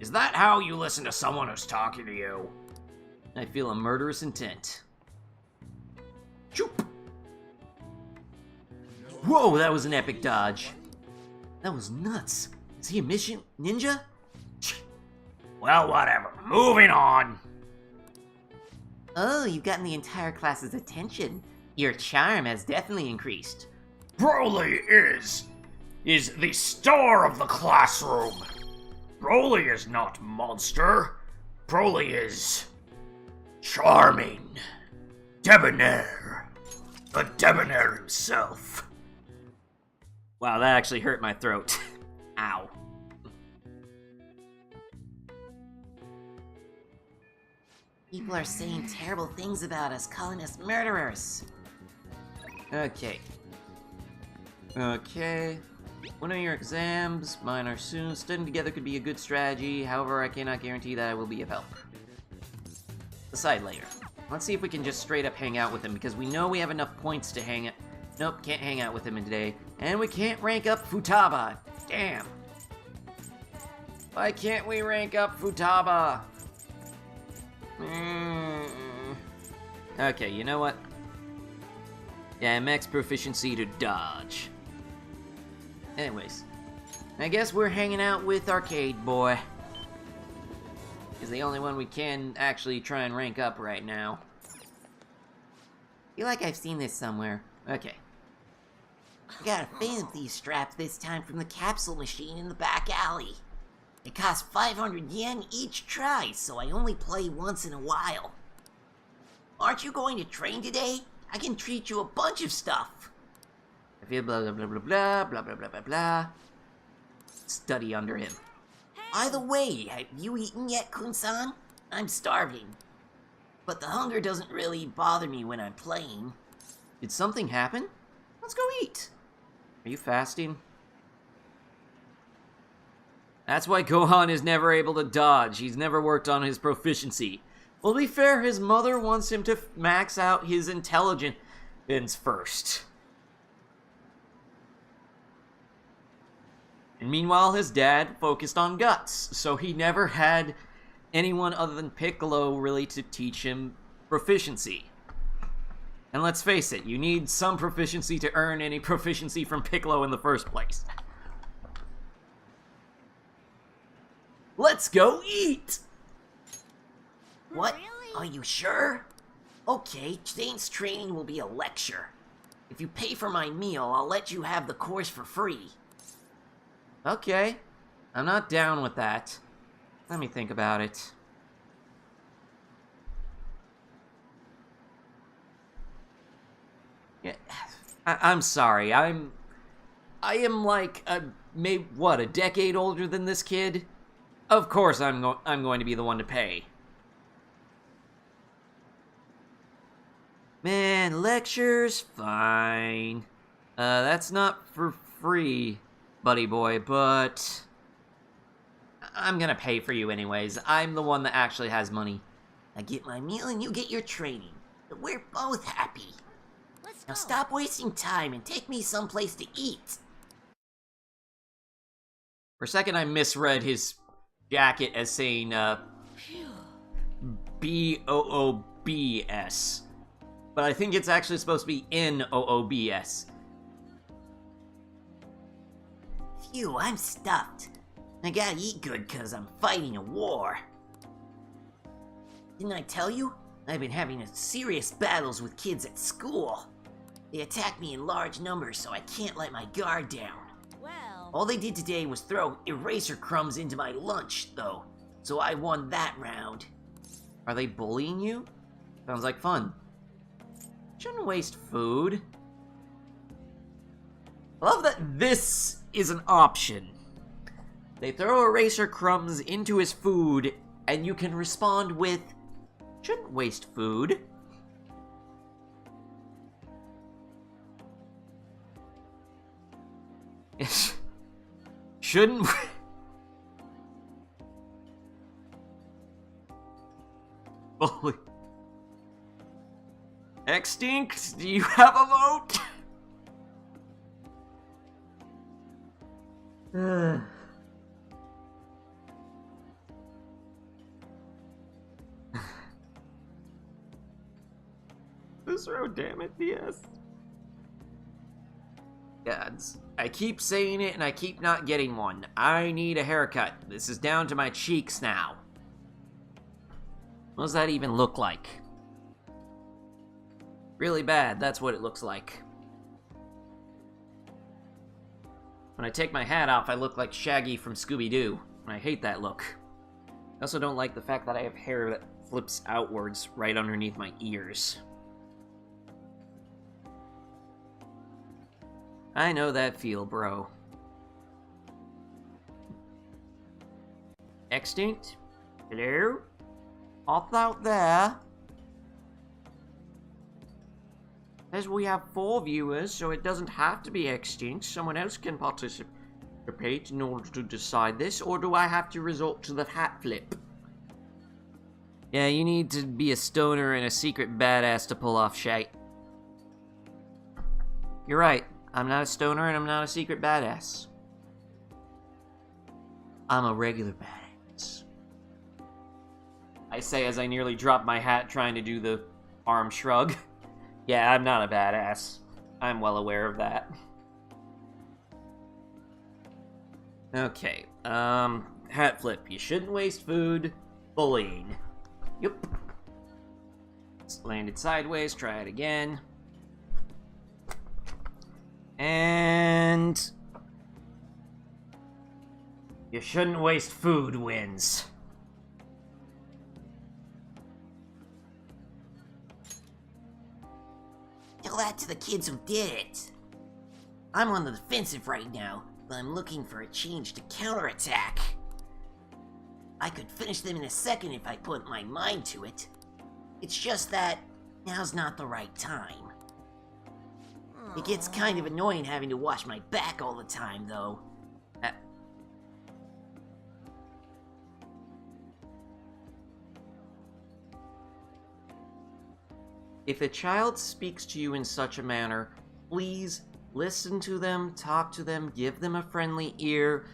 Is that how you listen to someone who's talking to you? I feel a murderous intent. Choop! Whoa, that was an epic dodge. That was nuts. Is he a mission ninja? Well, whatever. Moving on. Oh, you've gotten the entire class's attention. Your charm has definitely increased. Broly is the star of the classroom. Broly is not monster. Broly is charming, debonair, the debonair himself. Wow, that actually hurt my throat. Ow. People are saying terrible things about us, calling us murderers. Okay. Okay. One of your exams, mine are soon. Studying together could be a good strategy, however, I cannot guarantee that I will be of help. Decide later. Let's see if we can just straight up hang out with him, because we know we have enough points to hang out. Nope, can't hang out with him today. And we can't rank up Futaba. Damn. Why can't we rank up Futaba? Okay, you know what? Yeah, max proficiency to dodge. Anyways, I guess we're hanging out with Arcade Boy. He's the only one we can actually try and rank up right now. Feel like I've seen this somewhere. Okay. I got a fan of these straps this time from the capsule machine in the back alley. It costs 500 yen each try, so I only play once in a while. Aren't you going to train today? I can treat you a bunch of stuff. I feel blah blah blah blah blah blah blah blah blah blah. Study under him. By the way, have you eaten yet, Kun-san? I'm starving. But the hunger doesn't really bother me when I'm playing. Did something happen? Let's go eat. Are you fasting? That's why Gohan is never able to dodge. He's never worked on his proficiency. Well, to be fair, his mother wants him to max out his intelligence first. And meanwhile, his dad focused on guts, so he never had anyone other than Piccolo really to teach him proficiency. And let's face it, you need some proficiency to earn any proficiency from Piccolo in the first place. Let's go eat! What? Really? Are you sure? Okay, today's training will be a lecture. If you pay for my meal, I'll let you have the course for free. Okay, I'm not down with that. Let me think about it. Yeah, I'm sorry. I am like a decade older than this kid. Of course, I'm going to be the one to pay. Man, lectures, fine. That's not for free, buddy boy, but I'm gonna pay for you anyways. I'm the one that actually has money. I get my meal and you get your training. We're both happy. Let's go. Now stop wasting time and take me someplace to eat. For a second, I misread his jacket as saying, B-O-O-B-S. But I think it's actually supposed to be N-O-O-B-S. Phew, I'm stuffed. I gotta eat good cause I'm fighting a war. Didn't I tell you? I've been having serious battles with kids at school. They attack me in large numbers, so I can't let my guard down. Well, All they did today was throw eraser crumbs into my lunch, though, so I won that round. Are they bullying you? Sounds like fun. Shouldn't waste food. I love that this is an option. They throw eraser crumbs into his food, and you can respond with, shouldn't waste food. Shouldn't. Holy. Extinct, do you have a vote? This road, damn it, yes. Gods. I keep saying it and I keep not getting one. I need a haircut. This is down to my cheeks now. What does that even look like? Really bad, that's what it looks like. When I take my hat off, I look like Shaggy from Scooby-Doo, and I hate that look. I also don't like the fact that I have hair that flips outwards right underneath my ears. I know that feel, bro. Extinct? Hello? Off out there? As we have 4 viewers, so it doesn't have to be extinct. Someone else can participate in order to decide this, or do I have to resort to the hat flip? Yeah, you need to be a stoner and a secret badass to pull off shite. You're right. I'm not a stoner and I'm not a secret badass. I'm a regular badass. I say as I nearly drop my hat trying to do the arm shrug. Yeah, I'm not a badass. I'm well aware of that. Okay, hat flip. You shouldn't waste food. Bullying. Yep. Landed sideways, try it again. And... you shouldn't waste food wins. Tell that to the kids who did it. I'm on the defensive right now, but I'm looking for a change to counterattack. I could finish them in a second if I put my mind to it. It's just that now's not the right time. It gets kind of annoying having to watch my back all the time, though. If a child speaks to you in such a manner, please listen to them, talk to them, give them a friendly ear,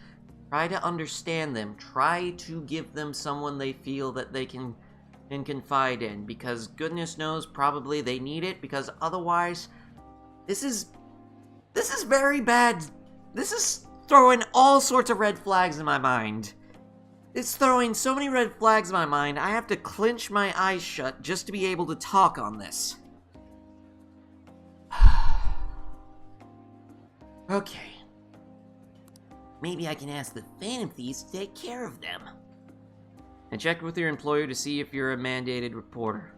try to understand them, try to give them someone they feel that they can confide in, because goodness knows probably they need it, because otherwise, this is very bad. This is throwing all sorts of red flags in my mind. It's throwing so many red flags in my mind, I have to clench my eyes shut just to be able to talk on this. Okay. Maybe I can ask the Phantom Thieves to take care of them. And check with your employer to see if you're a mandated reporter.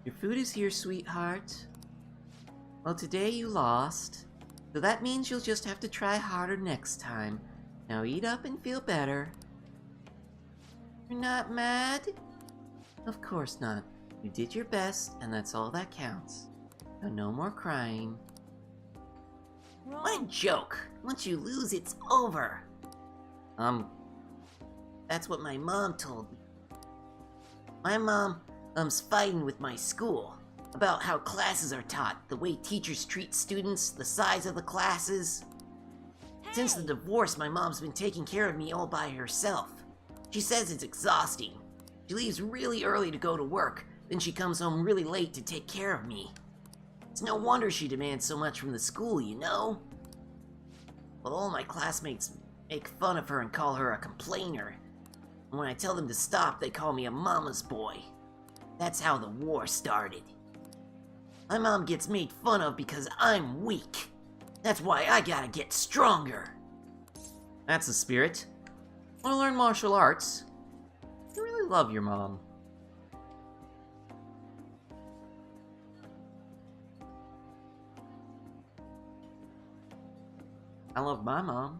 Your food is here, sweetheart. Well, today you lost, so that means you'll just have to try harder next time. Now eat up and feel better. You're not mad? Of course not. You did your best, and that's all that counts. Now no more crying. What a joke! Once you lose, it's over. That's what my mom told me. My mom's fighting with my school about how classes are taught, the way teachers treat students, the size of the classes. Since the divorce, my mom's been taking care of me all by herself. She says it's exhausting. She leaves really early to go to work, then she comes home really late to take care of me. It's no wonder she demands so much from the school, you know? Well, all my classmates make fun of her and call her a complainer. And when I tell them to stop, they call me a mama's boy. That's how the war started. My mom gets made fun of because I'm weak. That's why I gotta get stronger. That's the spirit. Want to learn martial arts? You really love your mom. I love my mom.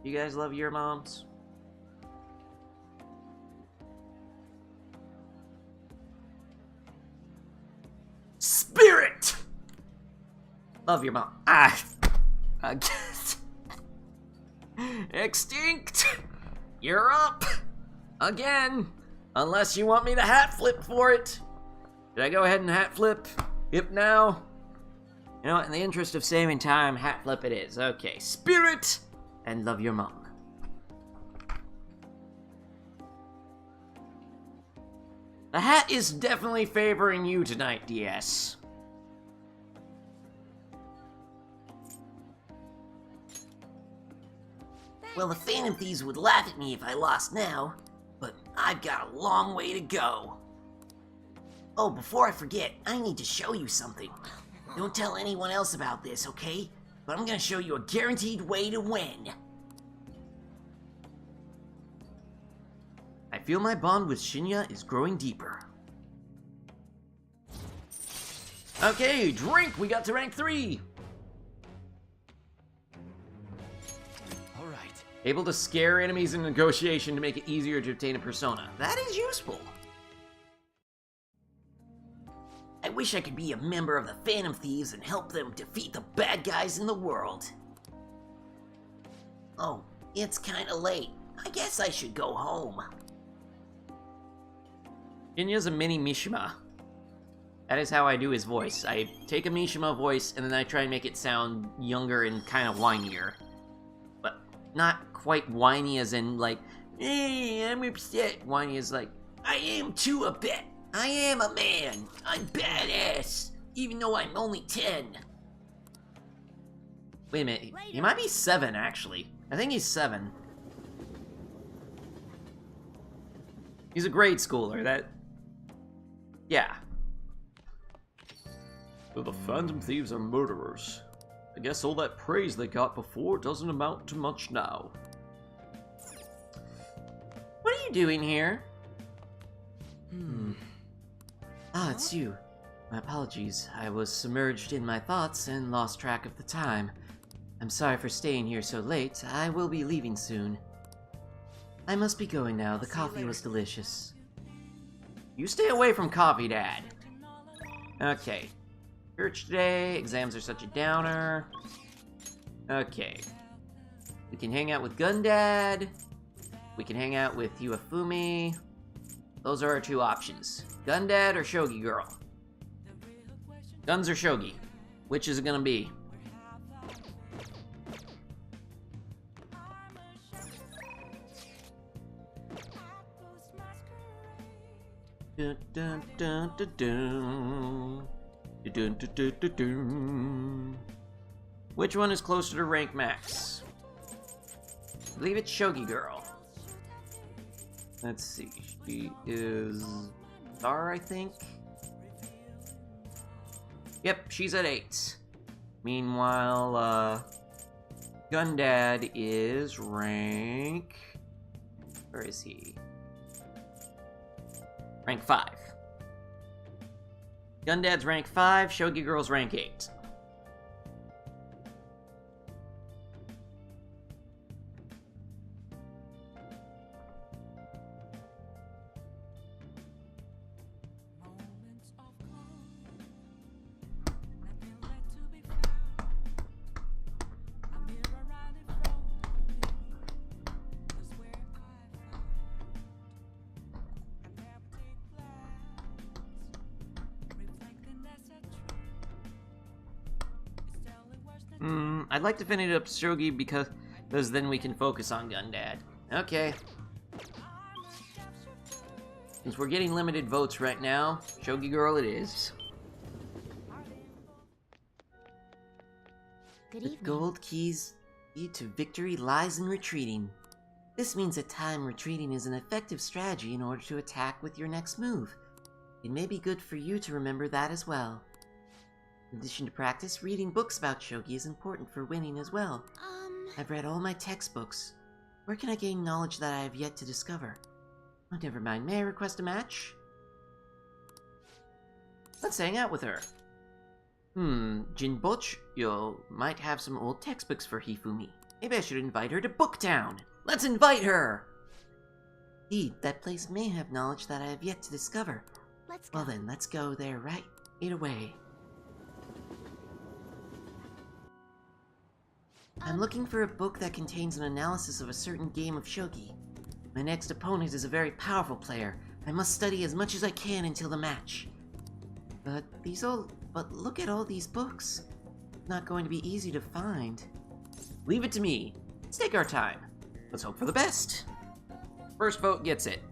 You guys love your moms? Spirit! Love your mom. I guess. Extinct! You're up! Again! Unless you want me to hat flip for it. Should I go ahead and hat flip? Yep, now. You know what, in the interest of saving time, hat flip it is. Okay, spirit! And love your mom. The hat is definitely favoring you tonight, DS. Well, the Phantom Thieves would laugh at me if I lost now, but I've got a long way to go. Oh, before I forget, I need to show you something. Don't tell anyone else about this, okay? But I'm gonna show you a guaranteed way to win. I feel my bond with Shinya is growing deeper. Okay, drink! We got to rank 3! Alright. Able to scare enemies in negotiation to make it easier to obtain a persona. That is useful. I wish I could be a member of the Phantom Thieves and help them defeat the bad guys in the world. Oh, it's kinda late. I guess I should go home. Shinya's a mini Mishima. That is how I do his voice. I take a Mishima voice and then I try and make it sound younger and kind of whinier. But not quite whiny as in like, hey, I'm upset. Whiny is like, I am too a bit. I am a man. I'm badass, even though I'm only 10. wait a minute, he might be 7 actually. I think he's 7. He's a grade schooler, yeah. But the Phantom Thieves are murderers. I guess all that praise they got before doesn't amount to much now. What are you doing here? Ah, it's you. My apologies. I was submerged in my thoughts and lost track of the time. I'm sorry for staying here so late. I will be leaving soon. I must be going now. The coffee was delicious. You stay away from coffee, Dad. Okay. Church today. Exams are such a downer. Okay. We can hang out with Gundad. We can hang out with Uefumi. Those are our 2 options. Gundad or Shogi Girl? Guns or Shogi? Which is it gonna be? Dun, dun, dun, dun, dun. Dun, dun, dun, dun, dun. Which one is closer to rank max? I believe it's Shogi Girl. Let's see. She is Star, I think. Yep, she's at 8. Meanwhile, Gundad is rank... Where is he? Rank 5. Gundad's rank 5, Shogi Girl's rank 8. I'd like to finish up Shogi because then we can focus on Gundad. Okay. Since we're getting limited votes right now, Shogi Girl it is. Good The evening. gold key to victory lies in retreating. This means at time retreating is an effective strategy in order to attack with your next move. It may be good for you to remember that as well. In addition to practice, reading books about Shogi is important for winning as well. I've read all my textbooks. Where can I gain knowledge that I have yet to discover? Oh, never mind. May I request a match? Let's hang out with her. Jinbocho might have some old textbooks for Hifumi. Maybe I should invite her to Booktown. Let's invite her! Indeed, that place may have knowledge that I have yet to discover. Let's go. Well then, let's go there right away. I'm looking for a book that contains an analysis of a certain game of shogi. My next opponent is a very powerful player. I must study as much as I can until the match. But look at all these books. Not going to be easy to find. Leave it to me. Let's take our time. Let's hope for the best. First vote gets it.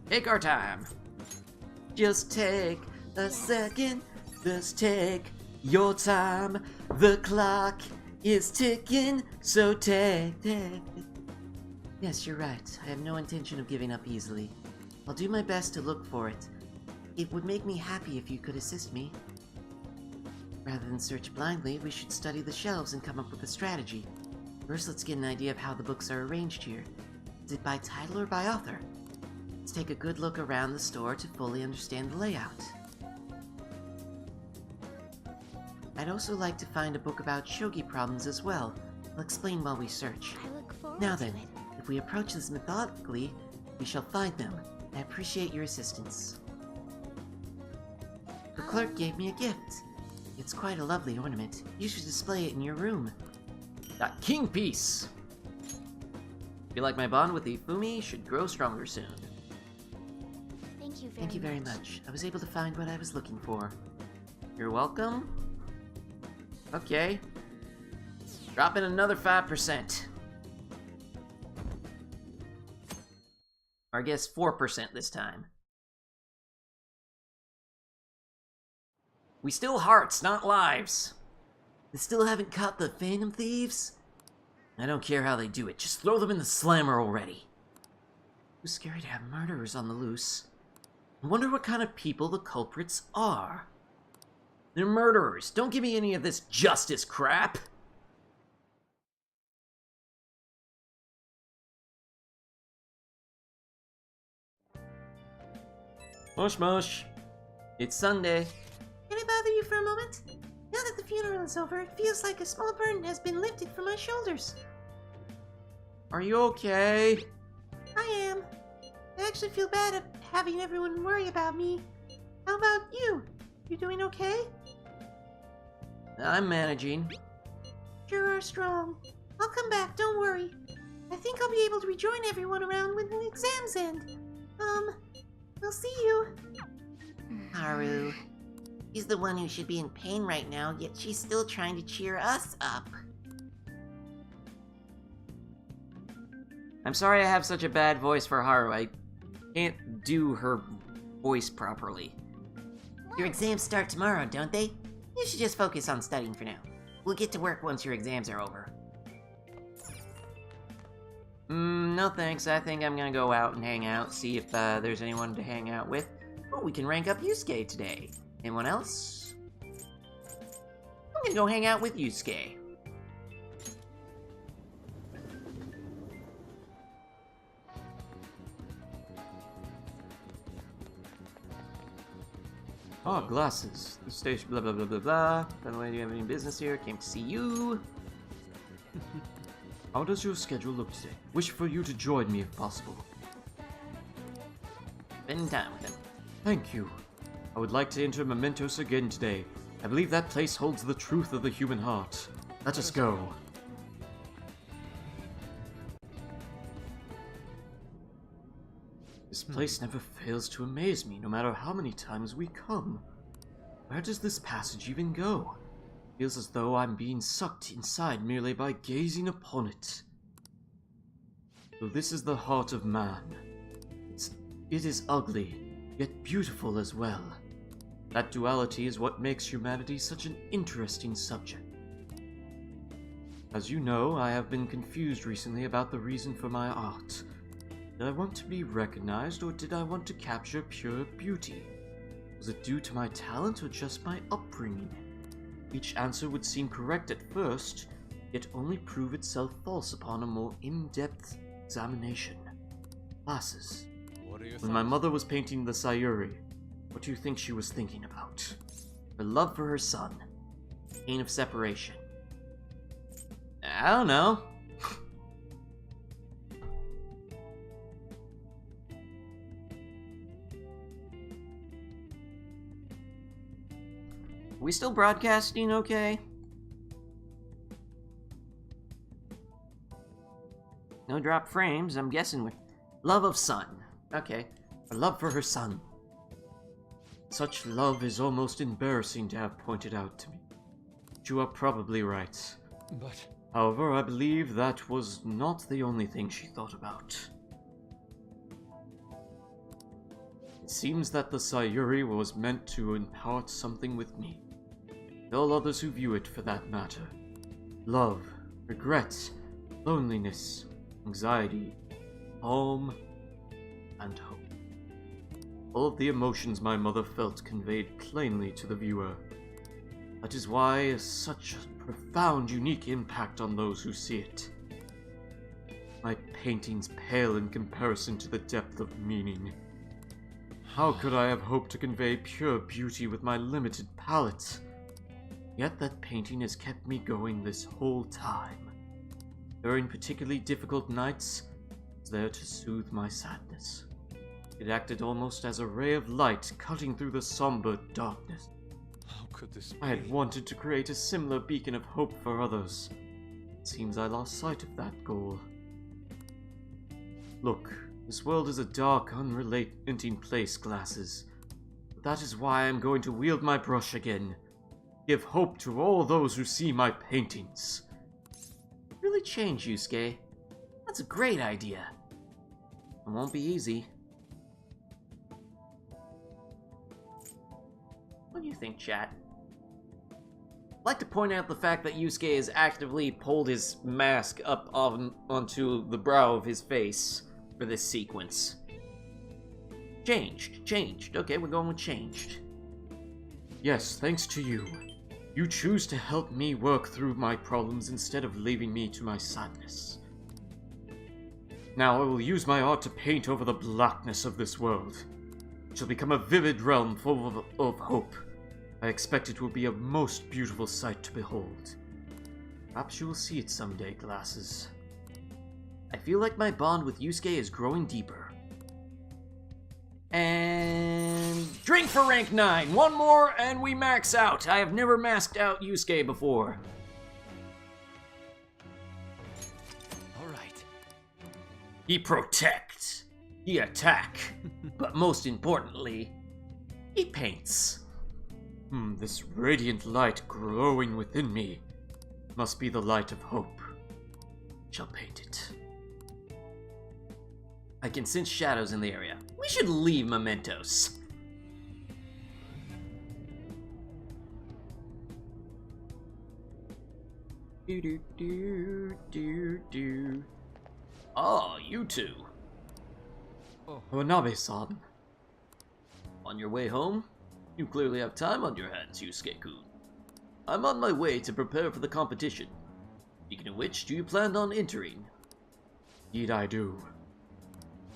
Take our time. Just take a second. Just take your time. The clock is ticking, so take. Yes, you're right. I have no intention of giving up easily. I'll do my best to look for it. It would make me happy if you could assist me. Rather than search blindly, we should study the shelves and come up with a strategy. First, let's get an idea of how the books are arranged here. Is it by title or by author? Let's take a good look around the store to fully understand the layout. I'd also like to find a book about shogi problems as well. I'll explain while we search. I look forward Now to then, it. if we approach this methodically, we shall find them. I appreciate your assistance. The clerk gave me a gift. It's quite a lovely ornament. You should display it in your room. That king piece! Feel like my bond with Ifumi should grow stronger soon. Thank you very much. Thank you very much. I was able to find what I was looking for. You're welcome. Okay. Drop in another 5%. Or I guess 4% this time. We steal hearts, not lives. They still haven't caught the Phantom Thieves? I don't care how they do it, just throw them in the slammer already. Too scary to have murderers on the loose. I wonder what kind of people the culprits are. They're murderers. Don't give me any of this justice crap. Mush mush. It's Sunday. Can I bother you for a moment? Now that the funeral is over, it feels like a small burden has been lifted from my shoulders. Are you okay? I am. I actually feel bad at having everyone worry about me. How about you? You doing okay? I'm managing. Sure are strong. I'll come back, don't worry. I think I'll be able to rejoin everyone around when the exams end. I'll see you. Haru. She's the one who should be in pain right now, yet she's still trying to cheer us up. I'm sorry I have such a bad voice for Haru. I can't do her voice properly. Your exams start tomorrow, don't they? You should just focus on studying for now. We'll get to work once your exams are over. No thanks. I think I'm gonna go out and hang out, see if there's anyone to hang out with. Oh, we can rank up Yusuke today. Anyone else? I'm gonna go hang out with Yusuke. Oh, glasses. The station, blah, blah, blah, blah, blah. By the way, do you have any business here? Came to see you. How does your schedule look today? Wish for you to join me if possible. Spend time with him. Thank you. I would like to enter Mementos again today. I believe that place holds the truth of the human heart. Let us go. This place never fails to amaze me, no matter how many times we come. Where does this passage even go? Feels as though I'm being sucked inside merely by gazing upon it. So this is the heart of man. It is ugly, yet beautiful as well. That duality is what makes humanity such an interesting subject. As you know, I have been confused recently about the reason for my art. Did I want to be recognized, or did I want to capture pure beauty? Was it due to my talent, or just my upbringing? Each answer would seem correct at first, yet only prove itself false upon a more in-depth examination. Classes. When my mother was painting the Sayuri, what do you think she was thinking about? Her love for her son. Pain of separation. I don't know. We still broadcasting okay? No drop frames, I'm guessing we're... Love of son. Okay. Her love for her son. Such love is almost embarrassing to have pointed out to me. you are probably right. But... However, I believe that was not the only thing she thought about. It seems that the Sayuri was meant to impart something with me, and all others who view it for that matter. Love, regret, loneliness, anxiety, calm, and hope. All of the emotions my mother felt conveyed plainly to the viewer. That is why it has such a profound, unique impact on those who see it. My paintings pale in comparison to the depth of meaning. How could I have hoped to convey pure beauty with my limited palette? Yet that painting has kept me going this whole time. During particularly difficult nights, it was there to soothe my sadness. It acted almost as a ray of light cutting through the somber darkness. How could this be? I had wanted to create a similar beacon of hope for others. It seems I lost sight of that goal. Look, this world is a dark, unrelenting place, Glasses. But that is why I am going to wield my brush again. Give hope to all those who see my paintings. Really change, Yusuke. That's a great idea. It won't be easy. What do you think, chat? I'd like to point out the fact that Yusuke has actively pulled his mask up onto the brow of his face for this sequence. Changed. Okay, we're going with changed. Yes, thanks to you. You choose to help me work through my problems instead of leaving me to my sadness. Now I will use my art to paint over the blackness of this world. It shall become a vivid realm full of hope. I expect it will be a most beautiful sight to behold. Perhaps you will see it someday, Glasses. I feel like my bond with Yusuke is growing deeper. And drink for rank 9. One more and we max out. I have never maxed out Yusuke before. Alright. He protects. He attack. But most importantly, he paints. This radiant light glowing within me must be the light of hope. Shall paint it. I can sense shadows in the area. We should leave mementos. Do. Ah, you two. Wanabe-san. On your way home? You clearly have time on your hands, Yusuke-kun. I'm on my way to prepare for the competition. Speaking of which, do you plan on entering? Indeed I do.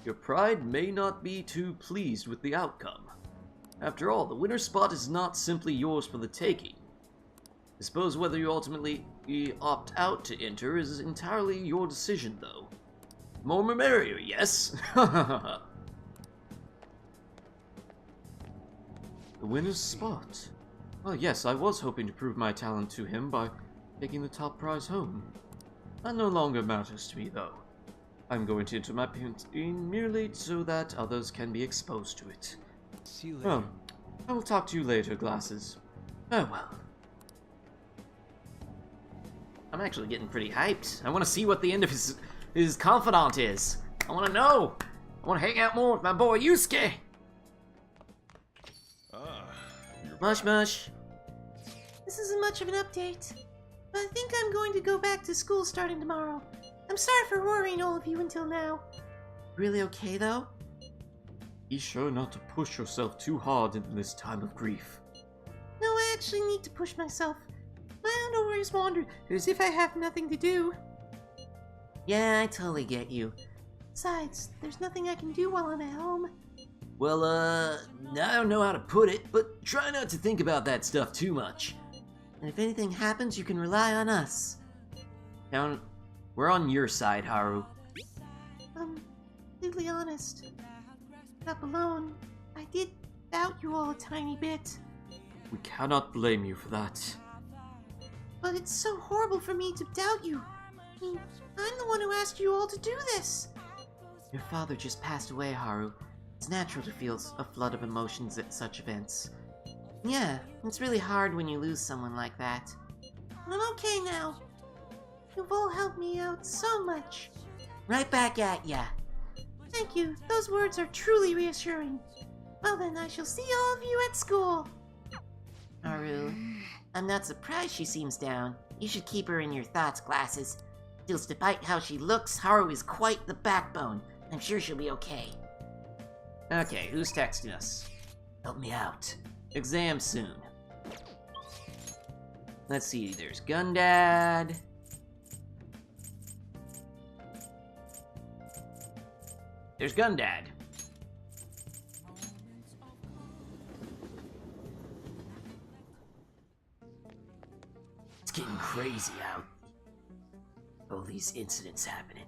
Your pride may not be too pleased with the outcome. After all, the winner's spot is not simply yours for the taking. I suppose whether you ultimately opt out to enter is entirely your decision, though. More merrier, yes? The winner's spot. Well, yes, I was hoping to prove my talent to him by taking the top prize home. That no longer matters to me, though. I'm going to enter my painting merely so that others can be exposed to it. See you later. Well, I will talk to you later, Glasses. Farewell. I'm actually getting pretty hyped. I want to see what the end of his confidant is. I want to know. I want to hang out more with my boy Yusuke. Mush. This isn't much of an update, but I think I'm going to go back to school starting tomorrow. I'm sorry for worrying all of you until now. Really okay, though? Be sure not to push yourself too hard in this time of grief. No, I actually need to push myself. My own always wander as if I have nothing to do. Yeah, I totally get you. Besides, there's nothing I can do while I'm at home. Well, I don't know how to put it, but try not to think about that stuff too much. And if anything happens, you can rely on us. Now, we're on your side, Haru. Completely honest. Up alone, I did doubt you all a tiny bit. We cannot blame you for that. But it's so horrible for me to doubt you. I mean, I'm the one who asked you all to do this. Your father just passed away, Haru. It's natural to feel a flood of emotions at such events. Yeah, it's really hard when you lose someone like that. I'm okay now. You've all helped me out so much. Right back at ya. Thank you. Those words are truly reassuring. Well then, I shall see all of you at school. Haru, I'm not surprised she seems down. You should keep her in your thoughts, Glasses. Still, despite how she looks, Haru is quite the backbone. I'm sure she'll be okay. Okay, who's texting us? Help me out. Exam soon. Let's see, there's Gundad. There's Gundad. It's getting crazy out. All these incidents happening.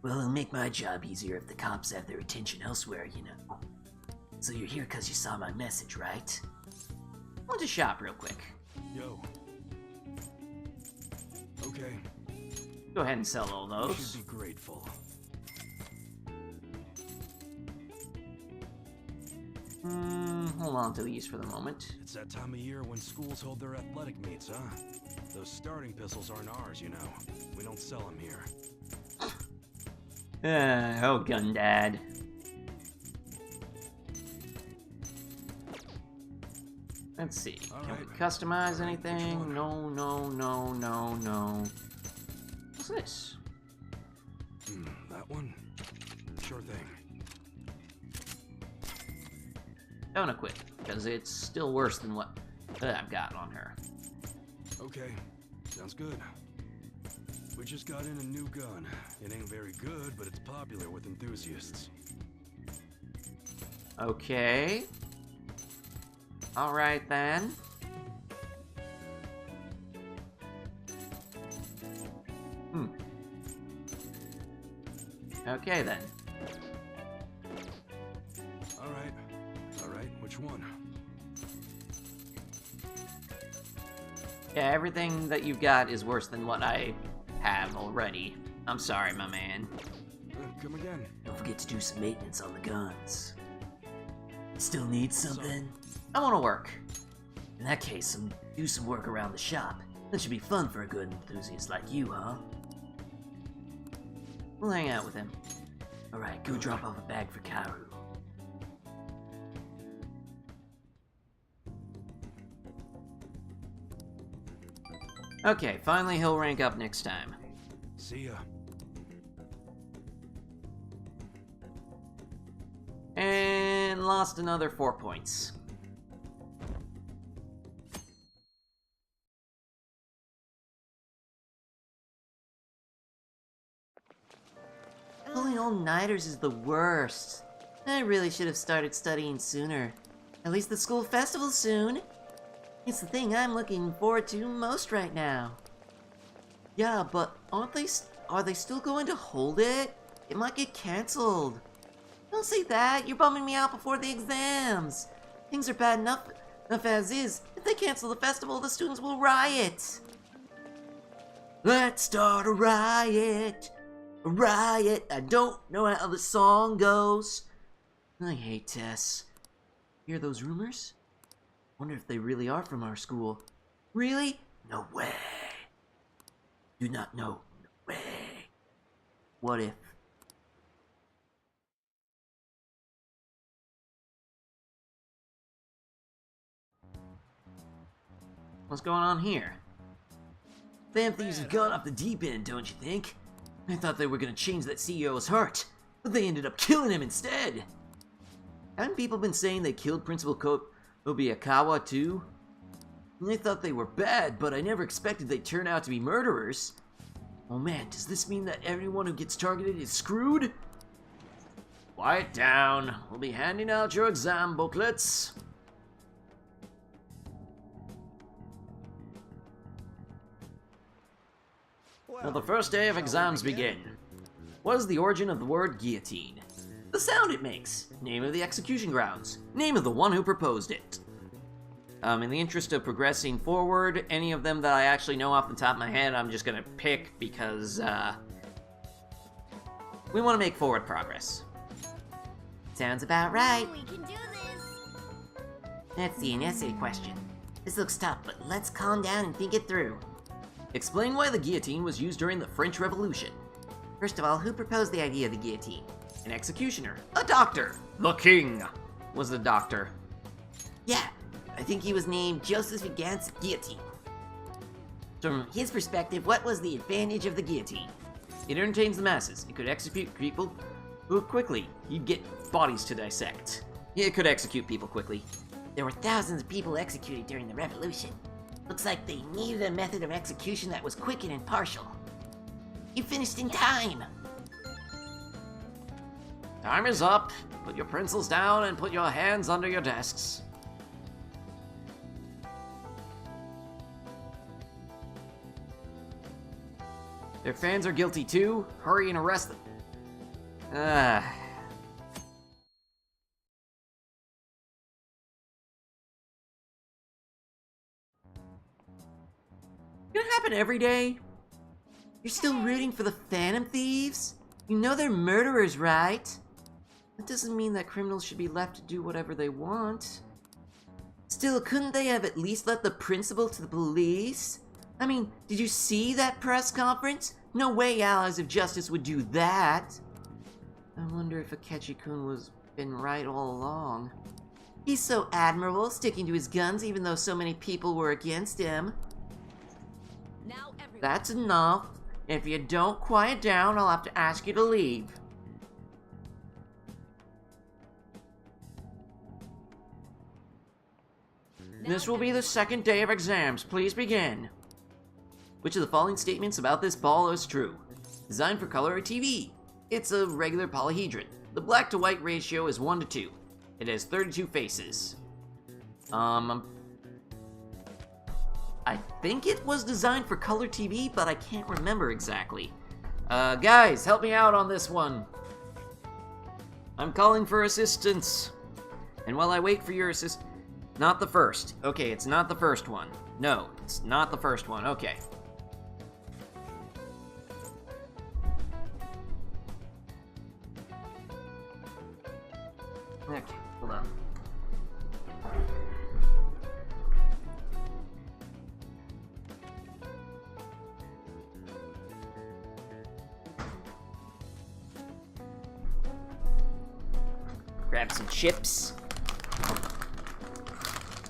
Well, it'll make my job easier if the cops have their attention elsewhere, you know. So you're here because you saw my message, right? I want to shop real quick. Yo. Okay. Go ahead and sell all You those. should be grateful. Hold on to these for the moment. It's that time of year when schools hold their athletic meets, huh? Those starting pistols aren't ours, you know. We don't sell them here. Oh, Gundad. Let's see. Can we Alright. customize Alright, which anything? one? No, no, no, no, no. What's this? That one? Sure thing. Don't equip, because it's still worse than what I've got on her. Okay, sounds good. We just got in a new gun. It ain't very good, but it's popular with enthusiasts. Okay. Alright then. Okay then. Alright, which one? Yeah, everything that you've got is worse than what I have already. I'm sorry, my man. Come again. Don't forget to do some maintenance on the guns. Still need something? I want to work. In that case, do some work around the shop. That should be fun for a gun enthusiast like you, huh? We'll hang out with him. Alright, go drop off a bag for Karu. Okay, finally he'll rank up next time. See ya. And lost another 4 points. Pulling all-nighters is the worst. I really should have started studying sooner. At least the school festival's soon. It's the thing I'm looking forward to most right now. Yeah, but are they still going to hold it? It might get cancelled. Don't say that, you're bumming me out before the exams. Things are bad enough as is. If they cancel the festival, the students will riot. Let's start a riot. A riot. I don't know how the song goes. I hate Tess. Hear those rumors? Wonder if they really are from our school. Really? No way. Do not know. No way. What if? What's going on here? Damn things have gone off the deep end, don't you think? I thought they were gonna change that CEO's heart, but they ended up killing him instead. Haven't people been saying they killed Principal Obiakawa too? I thought they were bad, but I never expected they'd turn out to be murderers. Oh man, does this mean that everyone who gets targeted is screwed? Quiet down. We'll be handing out your exam booklets. Now the first day of exams begin. What is the origin of the word guillotine? The sound it makes. Name of the execution grounds. Name of the one who proposed it. In the interest of progressing forward, any of them that I actually know off the top of my head, I'm just gonna pick because, we want to make forward progress. Sounds about right. We can do this. Let's see, an essay question. This looks tough, but let's calm down and think it through. Explain why the guillotine was used during the French Revolution. First of all, who proposed the idea of the guillotine? An executioner. A doctor. The king was the doctor. Yeah, I think he was named Joseph Gans Guillotine. From his perspective, what was the advantage of the guillotine? It entertains the masses. It could execute people quickly. You'd get bodies to dissect. It could execute people quickly. There were thousands of people executed during the revolution. Looks like they needed a method of execution that was quick and impartial. You finished in time! Time is up. Put your pencils down and put your hands under your desks. Their fans are guilty too. Hurry and arrest them. Gonna happen every day? You're still rooting for the Phantom Thieves? You know they're murderers, right? That doesn't mean that criminals should be left to do whatever they want. Still, couldn't they have at least let the principal to the police? I mean, did you see that press conference? No way Allies of Justice would do that. I wonder if Akechi-kun was been right all along. He's so admirable, sticking to his guns even though so many people were against him. Now everyone. That's enough. If you don't quiet down, I'll have to ask you to leave. This will be the second day of exams. Please begin. Which of the following statements about this ball is true? Designed for color or TV. It's a regular polyhedron. The black to white ratio is 1 to 2. It has 32 faces. I think it was designed for color TV, but I can't remember exactly. Guys, help me out on this one. I'm calling for assistance. And while I wait for your assist... Not the first. Okay, it's not the first one. No, it's not the first one. Okay. Okay, hold on. Grab some chips.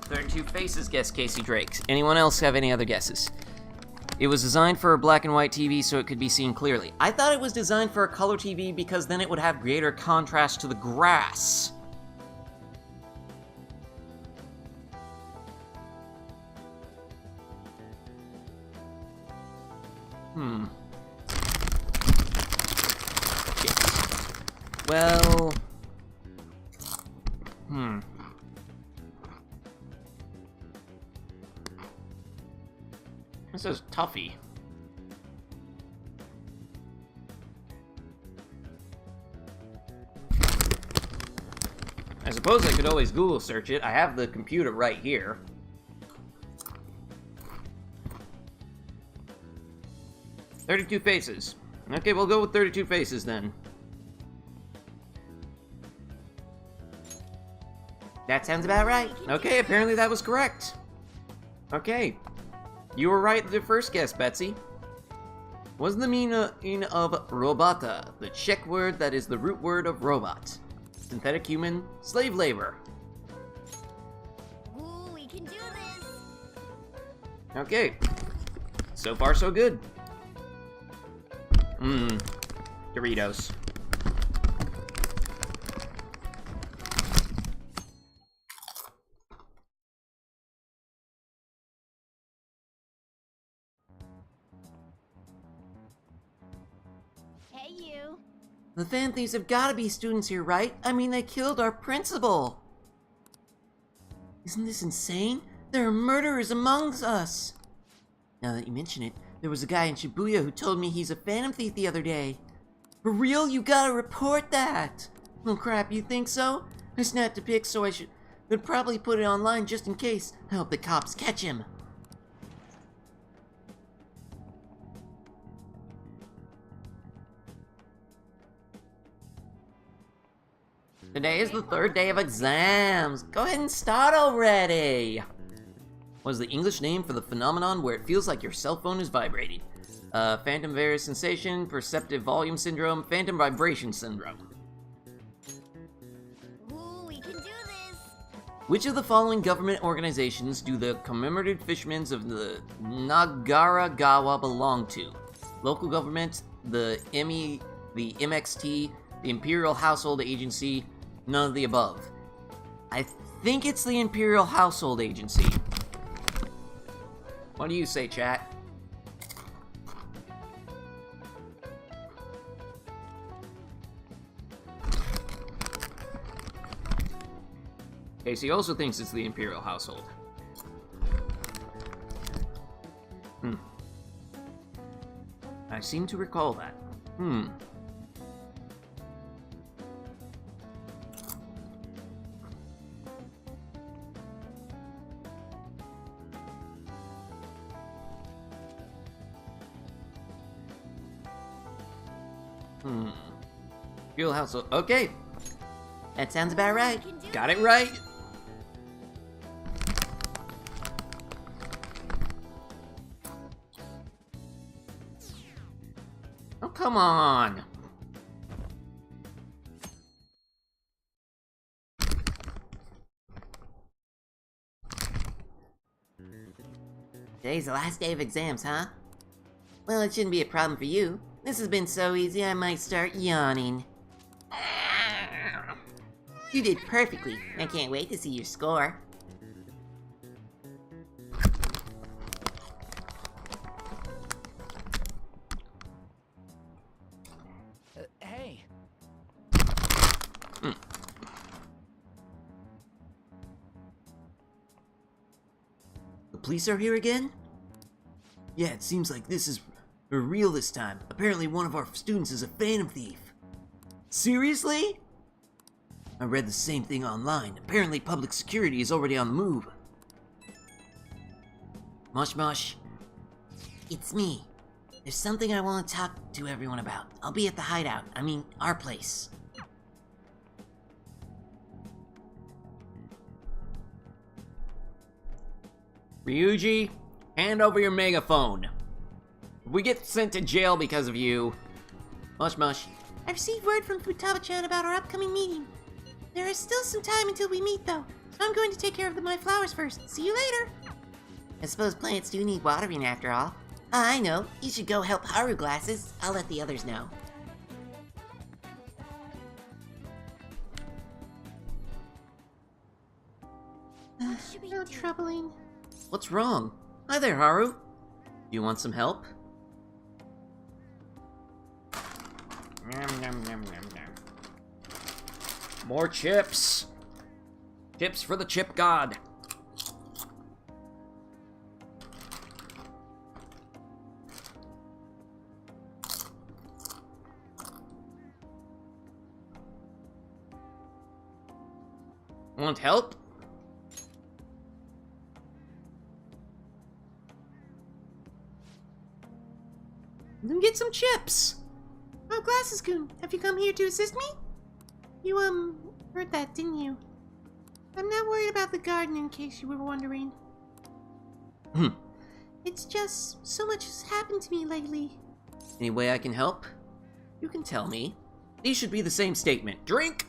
32 faces, guess Casey Drake. Anyone else have any other guesses? It was designed for a black and white TV so it could be seen clearly. I thought it was designed for a color TV because then it would have greater contrast to the grass. Shit. Well... This is toughy. I suppose I could always Google search it. I have the computer right here. "32 faces. Okay, we'll go with 32 faces then. That sounds about right. Okay, apparently that was correct. Okay. You were right the first guess, Betsy. What's the meaning of robota, the Czech word that is the root word of robot? Synthetic human, slave labor. Ooh, we can do this. Okay. So far, so good. Doritos. Hey, you. The Fan Thieves have gotta be students here, right? I mean, they killed our principal. Isn't this insane? There are murderers amongst us. Now that you mention it, there was a guy in Shibuya who told me he's a Phantom Thief the other day. For real? You gotta report that. Oh crap, you think so? I snapped a pic so I should probably put it online just in case. I hope the cops catch him. Today is the third day of exams. Go ahead and start already. What is the English name for the phenomenon where it feels like your cell phone is vibrating? Phantom various sensation, perceptive volume syndrome, phantom vibration syndrome. Ooh, we can do this! Which of the following government organizations do the commemorative fishermen of the Nagaragawa belong to? Local government, the the MXT, the Imperial Household Agency, none of the above. I think it's the Imperial Household Agency. What do you say, chat? Casey also thinks it's the Imperial Household. I seem to recall that. Imperial Household. Okay. That sounds about right. Got it right. Oh, come on. Today's the last day of exams, huh? Well, it shouldn't be a problem for you. This has been so easy, I might start yawning. You did perfectly. I can't wait to see your score. Hey. The police are here again? Yeah, it seems like this is for real this time. Apparently one of our students is a phantom thief. Seriously? I read the same thing online. Apparently public security is already on the move. Mosh Mosh. It's me. There's something I want to talk to everyone about. I'll be at the hideout. I mean, our place. Ryuji, hand over your megaphone. If we get sent to jail because of you. Mush mush. I received word from Futaba-chan about our upcoming meeting. There is still some time until we meet, though, so I'm going to take care of my flowers first. See you later! I suppose plants do need watering after all. I know. You should go help Haru Glasses. I'll let the others know. How troubling. What's wrong? Hi there, Haru. Do you want some help? More chips! Chips for the chip god! Want help? Then get some chips! Oh, Glasses-kun, have you come here to assist me? You, heard that, didn't you? I'm not worried about the garden, in case you were wondering. It's just, so much has happened to me lately. Any way I can help? You can tell me. These should be the same statement. Drink!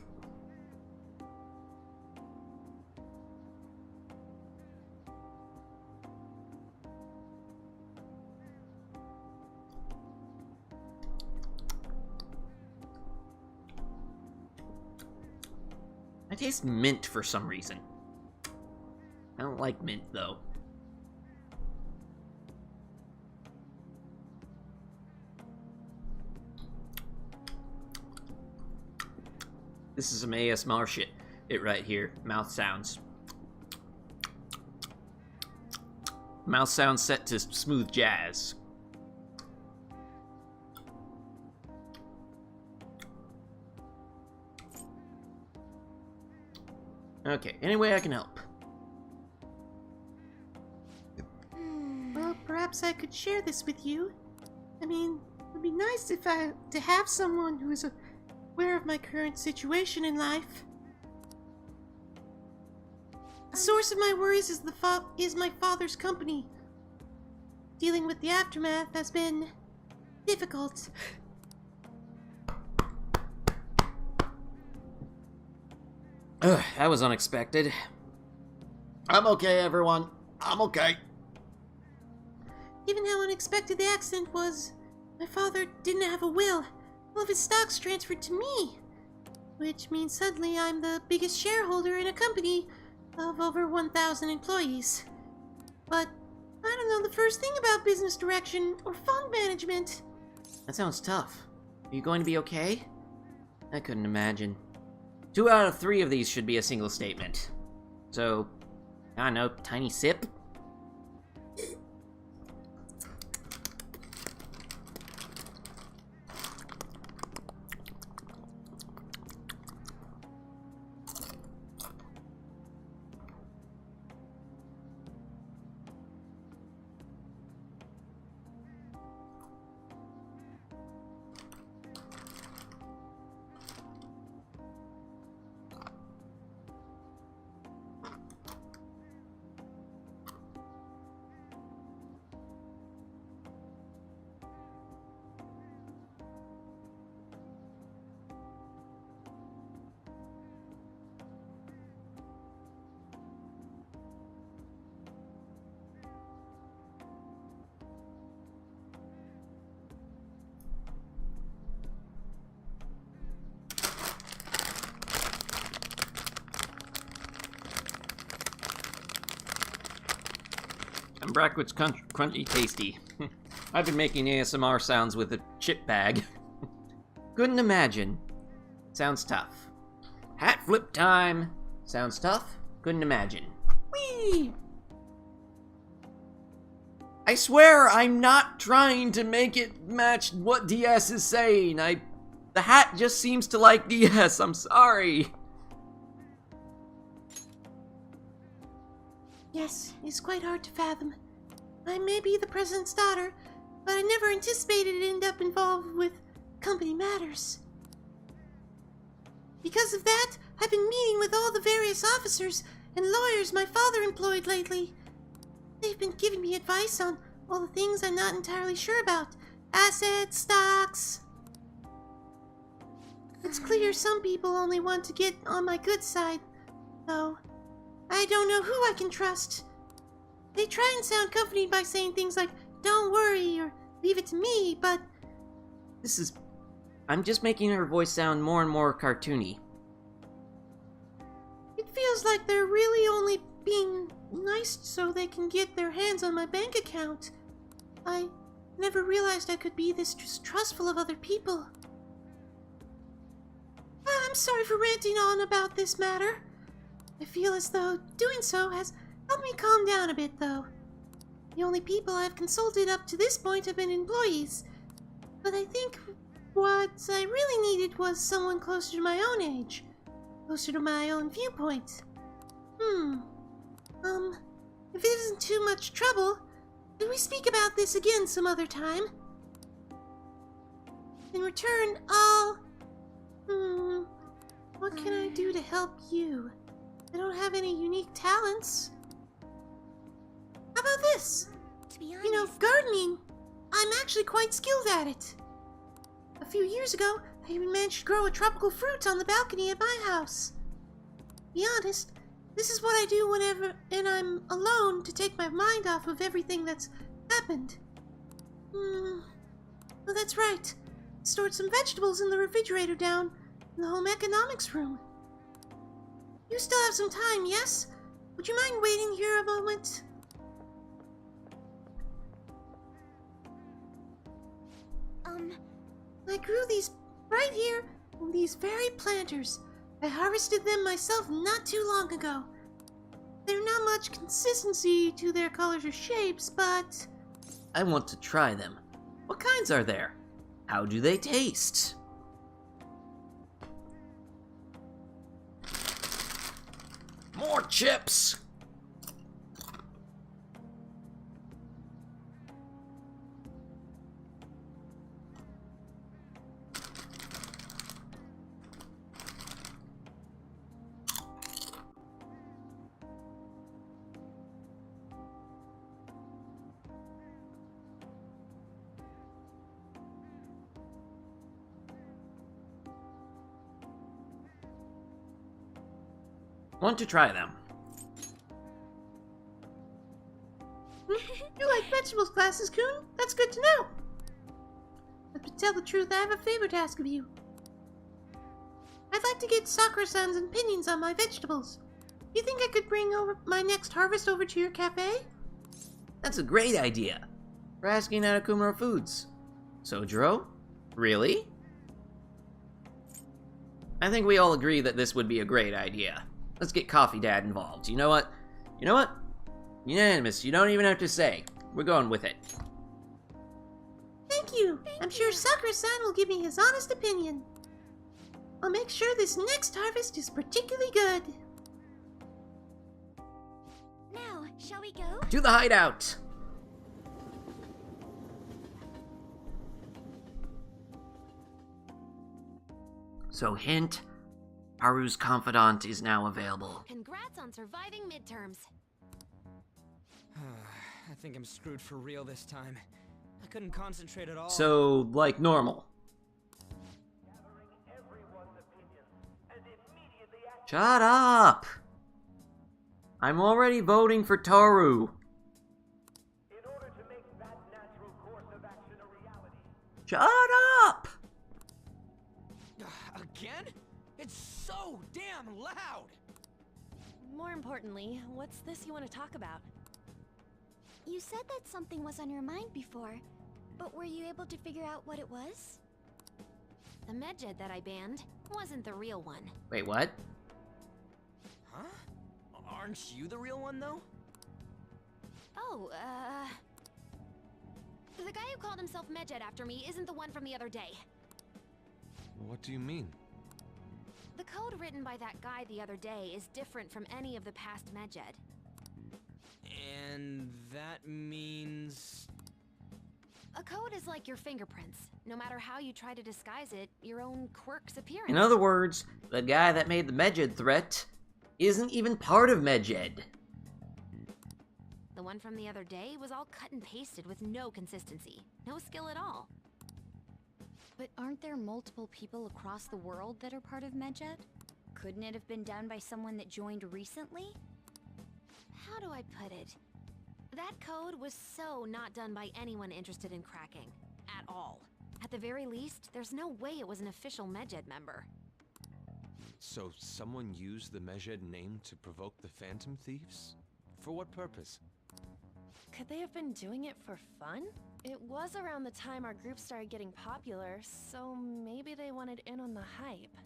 I taste mint for some reason. I don't like mint, though. This is some ASMR shit. It right here. Mouth sounds. Mouth sounds set to smooth jazz. Okay, any way I can help? Well, perhaps I could share this with you. I mean, it would be nice to have someone who is aware of my current situation in life. The source of my worries is my father's company. Dealing with the aftermath has been difficult. Ugh, that was unexpected. I'm okay, everyone. I'm okay. Given how unexpected the accident was, my father didn't have a will. All of his stocks transferred to me. Which means suddenly I'm the biggest shareholder in a company of over 1,000 employees. But I don't know the first thing about business direction or fund management. That sounds tough. Are you going to be okay? I couldn't imagine. 2 out of 3 of these should be a single statement. So, I don't know, tiny sip? And Brackwit's crunchy tasty. I've been making ASMR sounds with a chip bag. Couldn't imagine. Sounds tough. Hat flip time. Sounds tough. Couldn't imagine. Whee! I swear I'm not trying to make it match what DS is saying. The hat just seems to like DS. I'm sorry. Yes, it's quite hard to fathom. I may be the president's daughter, but I never anticipated it'd end up involved with company matters. Because of that, I've been meeting with all the various officers and lawyers my father employed lately. They've been giving me advice on all the things I'm not entirely sure about. Assets, stocks. It's clear some people only want to get on my good side, though. I don't know who I can trust. They try and sound comforting by saying things like, "Don't worry," or "Leave it to me," but... I'm just making her voice sound more and more cartoony. It feels like they're really only being nice so they can get their hands on my bank account. I never realized I could be this distrustful of other people. I'm sorry for ranting on about this matter. I feel as though doing so has helped me calm down a bit, though. The only people I've consulted up to this point have been employees. But I think what I really needed was someone closer to my own age. Closer to my own viewpoint. If it isn't too much trouble, could we speak about this again some other time? In return, what can I do to help you? I don't have any unique talents. How about this? To be honest, You know, gardening. I'm actually quite skilled at it. A few years ago, I even managed to grow a tropical fruit on the balcony at my house. To be honest, this is what I do whenever I'm alone to take my mind off of everything that's happened. Well, that's right. I stored some vegetables in the refrigerator down in the home economics room. You still have some time, yes? Would you mind waiting here a moment? I grew these right here in these very planters. I harvested them myself not too long ago. There's not much consistency to their colors or shapes, but... I want to try them. What kinds are there? How do they taste? More chips! want to try them. You like vegetables classes, Coon? That's good to know. But to tell the truth, I have a favor to ask of you. I'd like to get Sakura-san's opinions on my vegetables. You think I could bring over my next harvest over to your cafe? That's a great idea. We're asking at Okumura Foods. Sojiro? Really? I think we all agree that this would be a great idea. Let's get Coffee Dad involved. You know what? Unanimous. You don't even have to say. We're going with it. Thank you. I'm sure Sakura-san will give me his honest opinion. I'll make sure this next harvest is particularly good. Now, shall we go? To the hideout! So, hint, Haru's confidant is now available. Congrats on surviving midterms. I think I'm screwed for real this time. I couldn't concentrate at all. So, like normal. Shut up! I'm already voting for Taru. Shut up! Again? It's so damn loud! More importantly, what's this you want to talk about? You said that something was on your mind before, but were you able to figure out what it was? The medjed that I banned wasn't the real one. Wait, what? Huh? Aren't you the real one, though? Oh, the guy who called himself Medjed after me isn't the one from the other day. What do you mean? The code written by that guy the other day is different from any of the past Medjed. And that means... A code is like your fingerprints. No matter how you try to disguise it, your own quirks appear In other words, the guy that made the Medjed threat isn't even part of Medjed. The one from the other day was all cut and pasted with no consistency. No skill at all. But aren't there multiple people across the world that are part of Medjed? Couldn't it have been done by someone that joined recently? How do I put it? That code was so not done by anyone interested in cracking. At all. At the very least, there's no way it was an official Medjed member. So someone used the Medjed name to provoke the Phantom Thieves? For what purpose? Could they have been doing it for fun? It was around the time our group started getting popular, so maybe they wanted in on the hype.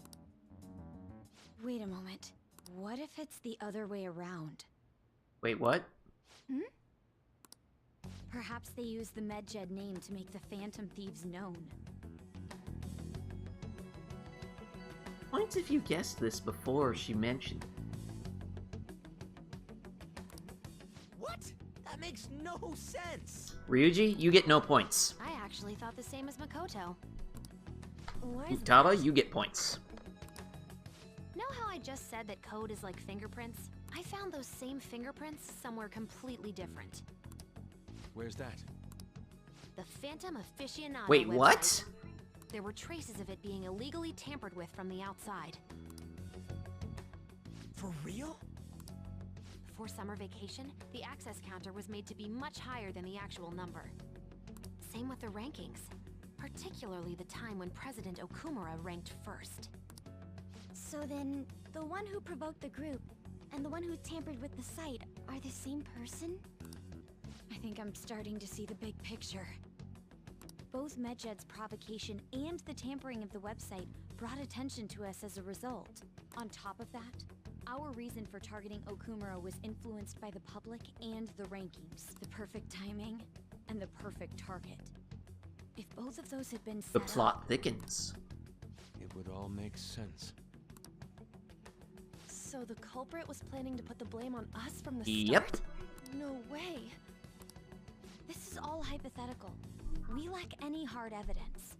Wait a moment. What if it's the other way around? Wait, what? Perhaps they used the Medjed name to make the Phantom Thieves known. Points if you guessed this before she mentioned. What? That makes no sense! Ryuji, you get no points. I actually thought the same as Makoto. Why is Futaba, you get points. Know how I just said that code is like fingerprints? I found those same fingerprints somewhere completely different. Where's that? The Phantom Aficionado Wait, website. what? There were traces of it being illegally tampered with from the outside. For real? Before summer vacation, the access counter was made to be much higher than the actual number. Same with the rankings, particularly the time when President Okumura ranked first. So then, the one who provoked the group and the one who tampered with the site are the same person? I think I'm starting to see the big picture. Both Medjed's provocation and the tampering of the website brought attention to us as a result. On top of that, our reason for targeting Okumura was influenced by the public and the rankings. The perfect timing and the perfect target. If both of those had been set The up, plot thickens. It would all make sense. So the culprit was planning to put the blame on us from the Yep. start? No way. this is all hypothetical. We lack any hard evidence.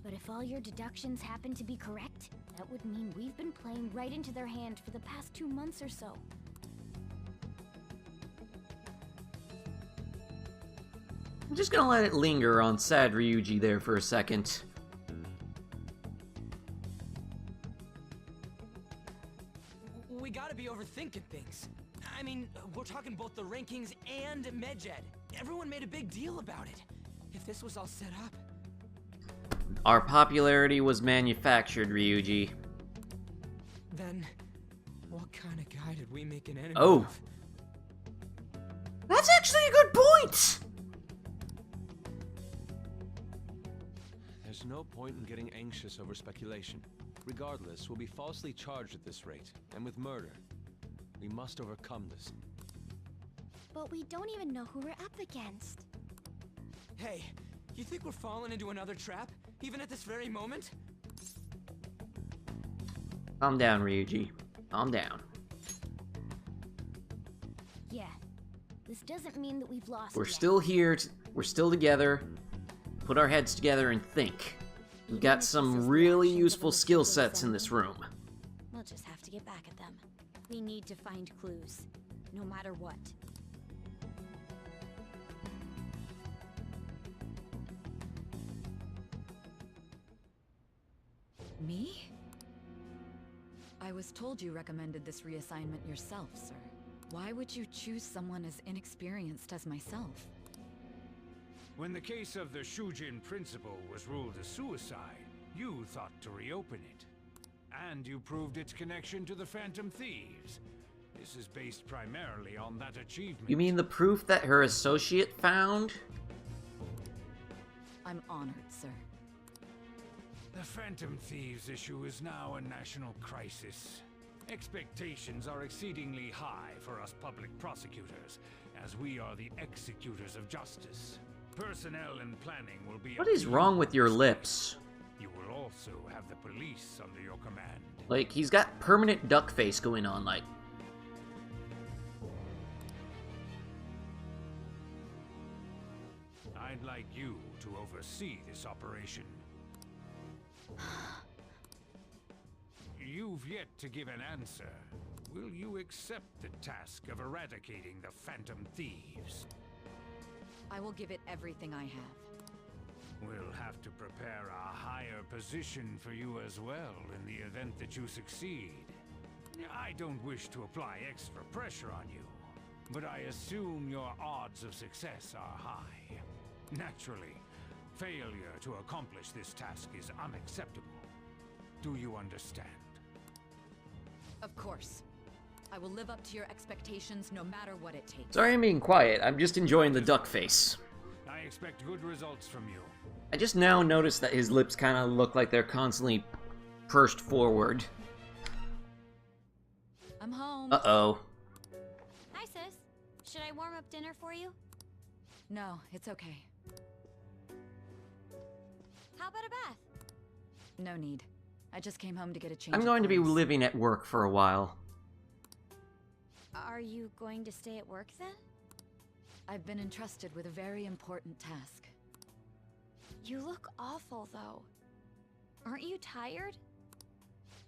But if all your deductions happen to be correct, that would mean we've been playing right into their hand for the past 2 months or so. I'm just gonna let it linger on sad Ryuji there for a second. We gotta be overthinking things. I mean, we're talking both the rankings and Medjed. Everyone made a big deal about it. If this was all set up... Our popularity was manufactured, Ryuji. Then, what kind of guy did we make an enemy Oh. of? That's actually a good point! There's no point in getting anxious over speculation. Regardless, we'll be falsely charged at this rate, and with murder. We must overcome this. But we don't even know who we're up against. Hey, you think we're falling into another trap, even at this very moment? Calm down, Ryuji. Calm down. Yeah. This doesn't mean that we've lost We're yet. still here. We're still together. Put our heads together and think. We've Even got if this some is really reactions of useful an skill official sets in this assembly. room. We'll just have to get back at them. We need to find clues, no matter what. Me? I was told you recommended this reassignment yourself, sir. Why would you choose someone as inexperienced as myself? When the case of the Shujin principal was ruled a suicide, you thought to reopen it. And you proved its connection to the Phantom Thieves. This is based primarily on that achievement. You mean the proof that her associate found? I'm honored, sir. The Phantom Thieves issue is now a national crisis. Expectations are exceedingly high for us public prosecutors, as we are the executors of justice. Personnel and planning will be... What is wrong with your lips? You will also have the police under your command. Like, he's got permanent duck face going on, like... I'd like you to oversee this operation. You've yet to give an answer. Will you accept the task of eradicating the Phantom Thieves? I will give it everything I have. We'll have to prepare a higher position for you as well in the event that you succeed. I don't wish to apply extra pressure on you, but I assume your odds of success are high. Naturally, failure to accomplish this task is unacceptable. Do you understand? Of course. I will live up to your expectations no matter what it takes. Sorry I'm being quiet, I'm just enjoying the duck face. I expect good results from you. I just now noticed that his lips kind of look like they're constantly pursed forward. I'm home. Uh-oh. Hi, sis. Should I warm up dinner for you? No, it's okay. How about a bath? No need. I just came home to get a change. I'm of going to be clothes. living at work for a while. Are you going to stay at work then? I've been entrusted with a very important task. You look awful, though. Aren't you tired?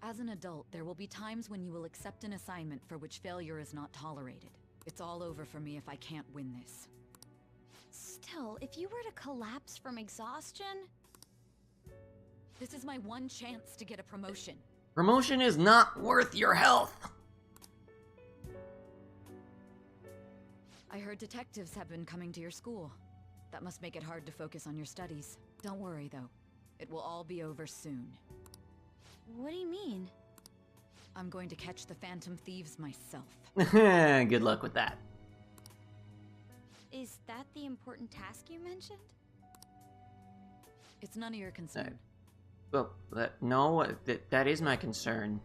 As an adult, there will be times when you will accept an assignment for which failure is not tolerated. It's all over for me if I can't win this. Still, if you were to collapse from exhaustion... This is my one chance to get a promotion. Promotion is not worth your health! I heard detectives have been coming to your school. That must make it hard to focus on your studies. Don't worry, though. It will all be over soon. What do you mean? I'm going to catch the Phantom Thieves myself. Good luck with that. Is that the important task you mentioned? It's none of your concern. Well, that is my concern.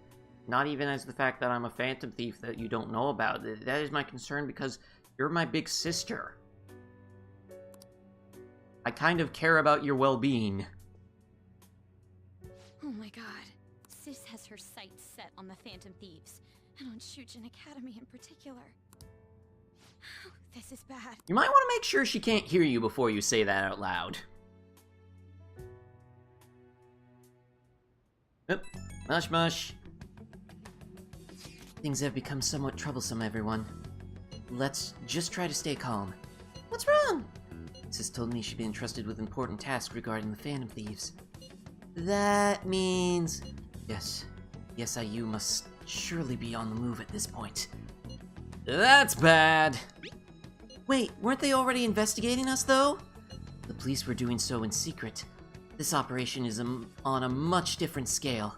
Not even as the fact that I'm a phantom thief that you don't know about. That is my concern because you're my big sister. I kind of care about your well-being. Oh my god. Sis has her sights set on the Phantom Thieves, and on Shujin Academy in particular. This is bad. You might want to make sure she can't hear you before you say that out loud. Oop. Mush mush. Things have become somewhat troublesome, everyone. Let's just try to stay calm. What's wrong? Sis told me she'd been entrusted with important tasks regarding the Phantom Thieves. That means... Yes, IU must should surely be on the move at this point. That's bad. Wait, weren't they already investigating us, though? The police were doing so in secret. This operation is on a much different scale.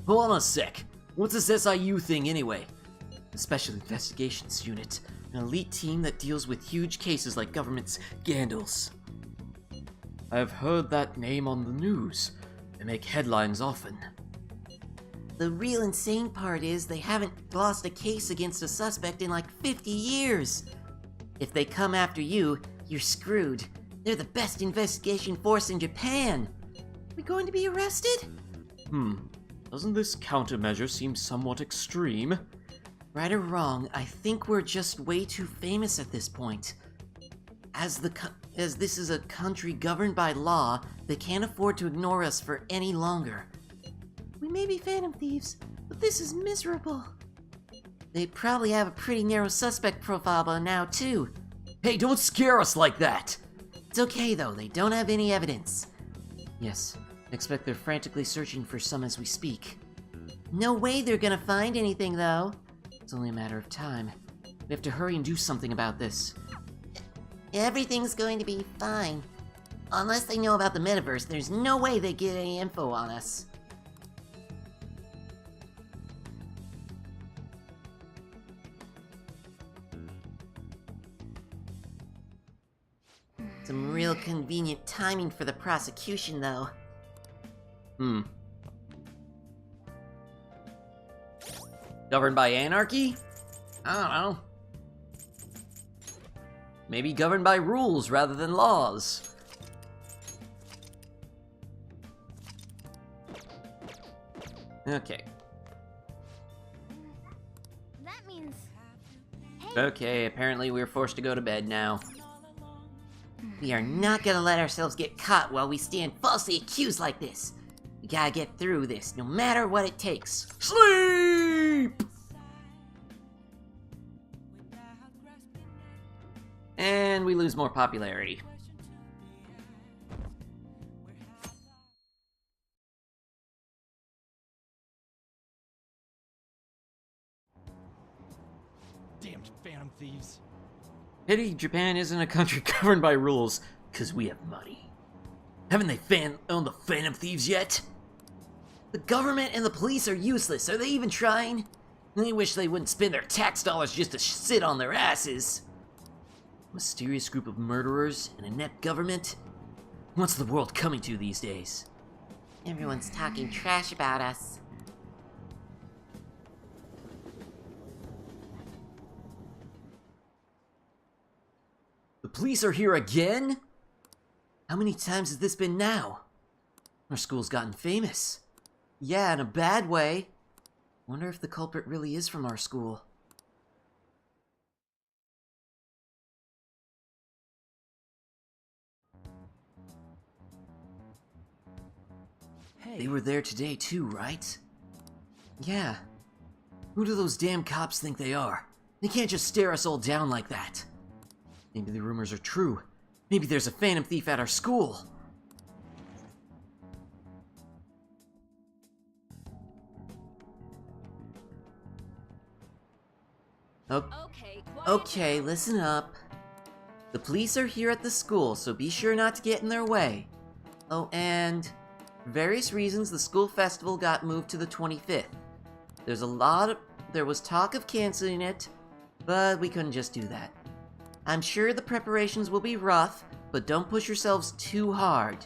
Hold on a sec. What's this SIU thing anyway? The Special Investigations Unit, an elite team that deals with huge cases like government scandals. I've heard that name on the news. They make headlines often. The real insane part is they haven't lost a case against a suspect in like 50 years. If they come after you, you're screwed. They're the best investigation force in Japan. We going to be arrested? Doesn't this countermeasure seem somewhat extreme? Right or wrong, I think we're just way too famous at this point. As this is a country governed by law, they can't afford to ignore us for any longer. We may be phantom thieves, but this is miserable. They probably have a pretty narrow suspect profile by now, too. Hey, don't scare us like that! It's okay, though. They don't have any evidence. Yes, expect they're frantically searching for some as we speak. No way they're gonna find anything, though. It's only a matter of time. We have to hurry and do something about this. Everything's going to be fine. Unless they know about the metaverse, there's no way they get any info on us. Some real convenient timing for the prosecution, though. Governed by anarchy? I don't know. Maybe governed by rules rather than laws. Okay. That means... Okay, apparently we're forced to go to bed now. We are not gonna let ourselves get caught while we stand falsely accused like this. We gotta get through this, no matter what it takes. Sleep! And we lose more popularity. Damned phantom thieves. Pity Japan isn't a country governed by rules, 'cause we have money. Haven't they owned the Phantom Thieves yet? The government and the police are useless. Are they even trying? They wish they wouldn't spend their tax dollars just to sit on their asses. Mysterious group of murderers, an inept government? What's the world coming to these days? Everyone's talking trash about us. The police are here again? How many times has this been now? Our school's gotten famous. Yeah, in a bad way. Wonder if the culprit really is from our school. Hey. They were there today too, right? Yeah. Who do those damn cops think they are? They can't just stare us all down like that. Maybe the rumors are true. Maybe there's a phantom thief at our school. Okay, listen up. The police are here at the school, so be sure not to get in their way. Oh, and for various reasons, the school festival got moved to the 25th. There was talk of canceling it, but we couldn't just do that. I'm sure the preparations will be rough, but don't push yourselves too hard.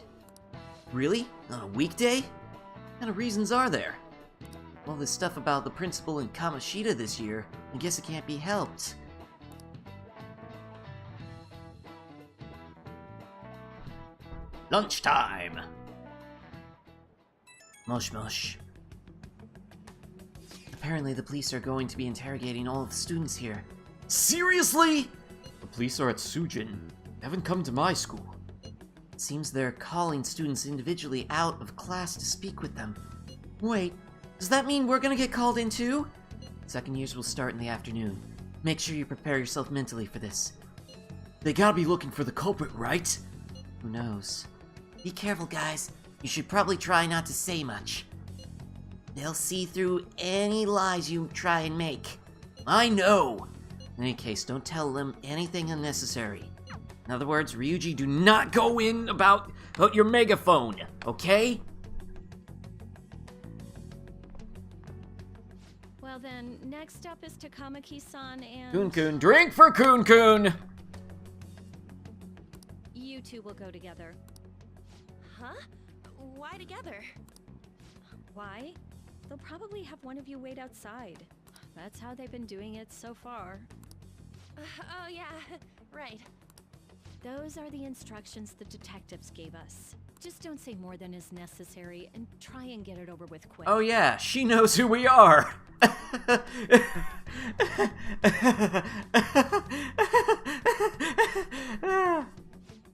Really? On a weekday? What kind of reasons are there? All this stuff about the principal and Kamoshida this year, I guess it can't be helped. Lunchtime! Mush mush. Apparently the police are going to be interrogating all of the students here. Seriously? The police are at Sujin. They haven't come to my school. It seems they're calling students individually out of class to speak with them. Wait, does that mean we're gonna get called in too? Second years will start in the afternoon. Make sure you prepare yourself mentally for this. They gotta be looking for the culprit, right? Who knows? Be careful, guys. You should probably try not to say much. They'll see through any lies you try and make. I know! In any case, don't tell them anything unnecessary. In other words, Ryuji, do not go in about your megaphone, okay? Well then, next up is Takamaki-san and... Kun-kun, drink for Kun-kun! You two will go together. Huh? Why together? Why? They'll probably have one of you wait outside. That's how they've been doing it so far. Oh yeah, right. Those are the instructions the detectives gave us. Just don't say more than is necessary and try and get it over with quick. Oh yeah, she knows who we are!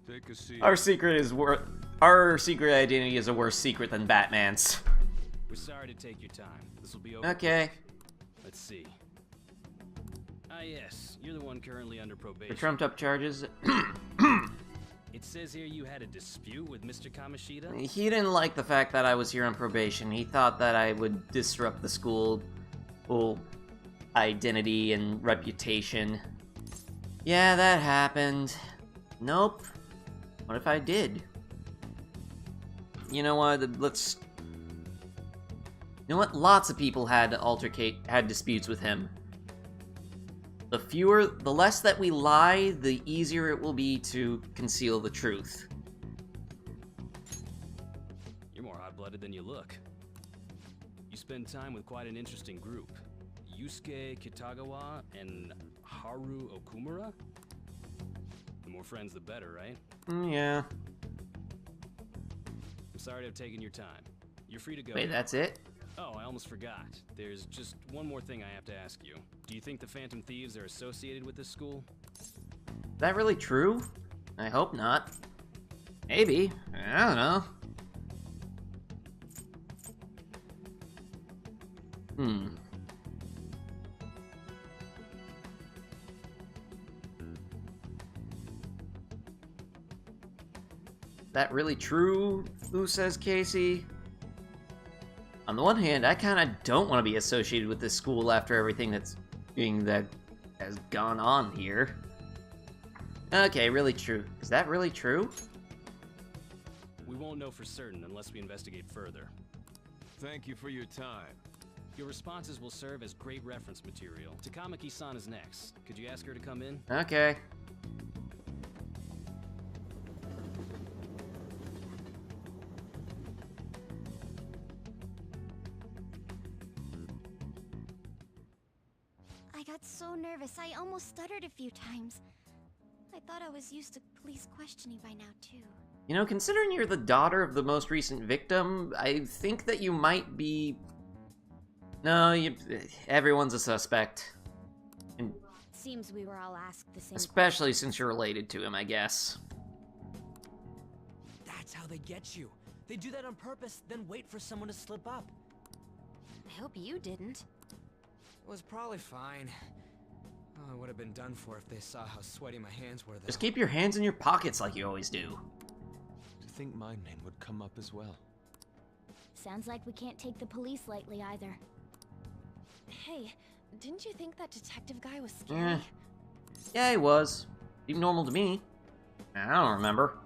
Take a seat. Our secret identity is a worse secret than Batman's. We're sorry to take your time. This will be over. Okay. Let's see. Ah, yes. You're the one currently under probation. For trumped up charges. It says here you had a dispute with Mr. Kamoshida? He didn't like the fact that I was here on probation. He thought that I would disrupt the school identity and reputation. Yeah, that happened. Nope. What if I did? You know what? You know what? Lots of people had disputes with him. The less that we lie, the easier it will be to conceal the truth. You're more hot-blooded than you look. You spend time with quite an interesting group. Yusuke Kitagawa and Haru Okumura? The more friends, the better, right? Yeah. I'm sorry to have taken your time. You're free to go. Wait, that's it? Oh, I almost forgot. There's just one more thing I have to ask you. Do you think the Phantom Thieves are associated with this school? Is that really true? I hope not. Maybe. I don't know. That really true? Who says Casey? On the one hand, I kind of don't want to be associated with this school after everything that has gone on here. Okay, really true. Is that really true? We won't know for certain unless we investigate further. Thank you for your time. Your responses will serve as great reference material. Takamaki-san is next. Could you ask her to come in? Okay. I got so nervous, I almost stuttered a few times. I thought I was used to police questioning by now, too. You know, considering you're the daughter of the most recent victim, I think that you might be... No, everyone's a suspect. And Seems we were all asked the same especially since you're related to him, I guess. That's how they get you. They do that on purpose, then wait for someone to slip up. I hope you didn't. It was probably fine. Oh, I would have been done for if they saw how sweaty my hands were, though. Just keep your hands in your pockets like you always do. To think my name would come up as well. Sounds like we can't take the police lightly either. Hey, didn't you think that detective guy was scary? Yeah, he was. Seemed normal to me. I don't remember.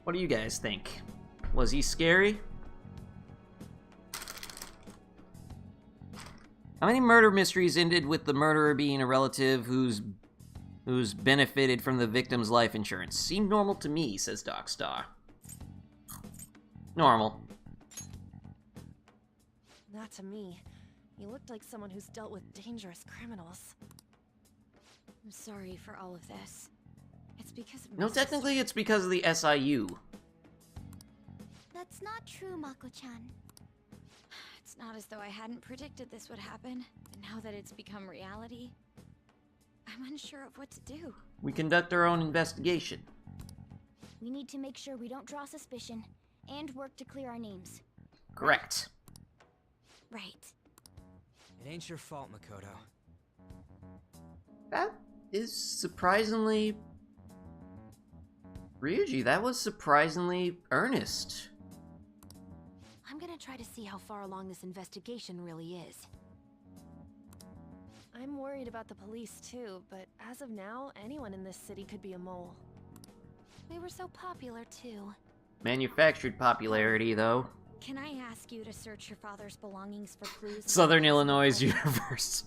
What do you guys think? Was he scary? How many murder mysteries ended with the murderer being a relative who's benefited from the victim's life insurance? Seemed normal to me, says Doc Star. Normal. Not to me. You looked like someone who's dealt with dangerous criminals. I'm sorry for all of this. It's because of my No, technically it's because of the SIU. That's not true, Mako-chan. It's not as though I hadn't predicted this would happen, but now that it's become reality, I'm unsure of what to do. We conduct our own investigation. We need to make sure we don't draw suspicion, and work to clear our names. Correct. Right. It ain't your fault, Makoto. That is surprisingly... Ryuji, that was surprisingly earnest. I'm gonna try to see how far along this investigation really is. I'm worried about the police too, but as of now, anyone in this city could be a mole. We were so popular too. Manufactured popularity, though. Can I ask you to search your father's belongings for clues? Southern Illinois universe.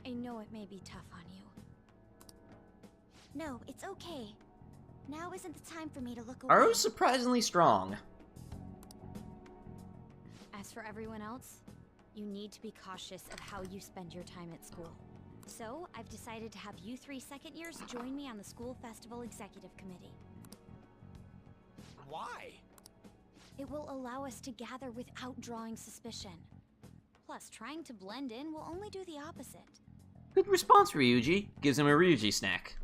I know it may be tough on you. No, it's okay. Now isn't the time for me to look away. Aru's surprisingly strong. As for everyone else, you need to be cautious of how you spend your time at school. So, I've decided to have you 3 second years join me on the school festival executive committee. Why? It will allow us to gather without drawing suspicion. Plus, trying to blend in will only do the opposite. Good response, Ryuji. Gives him a Ryuji snack.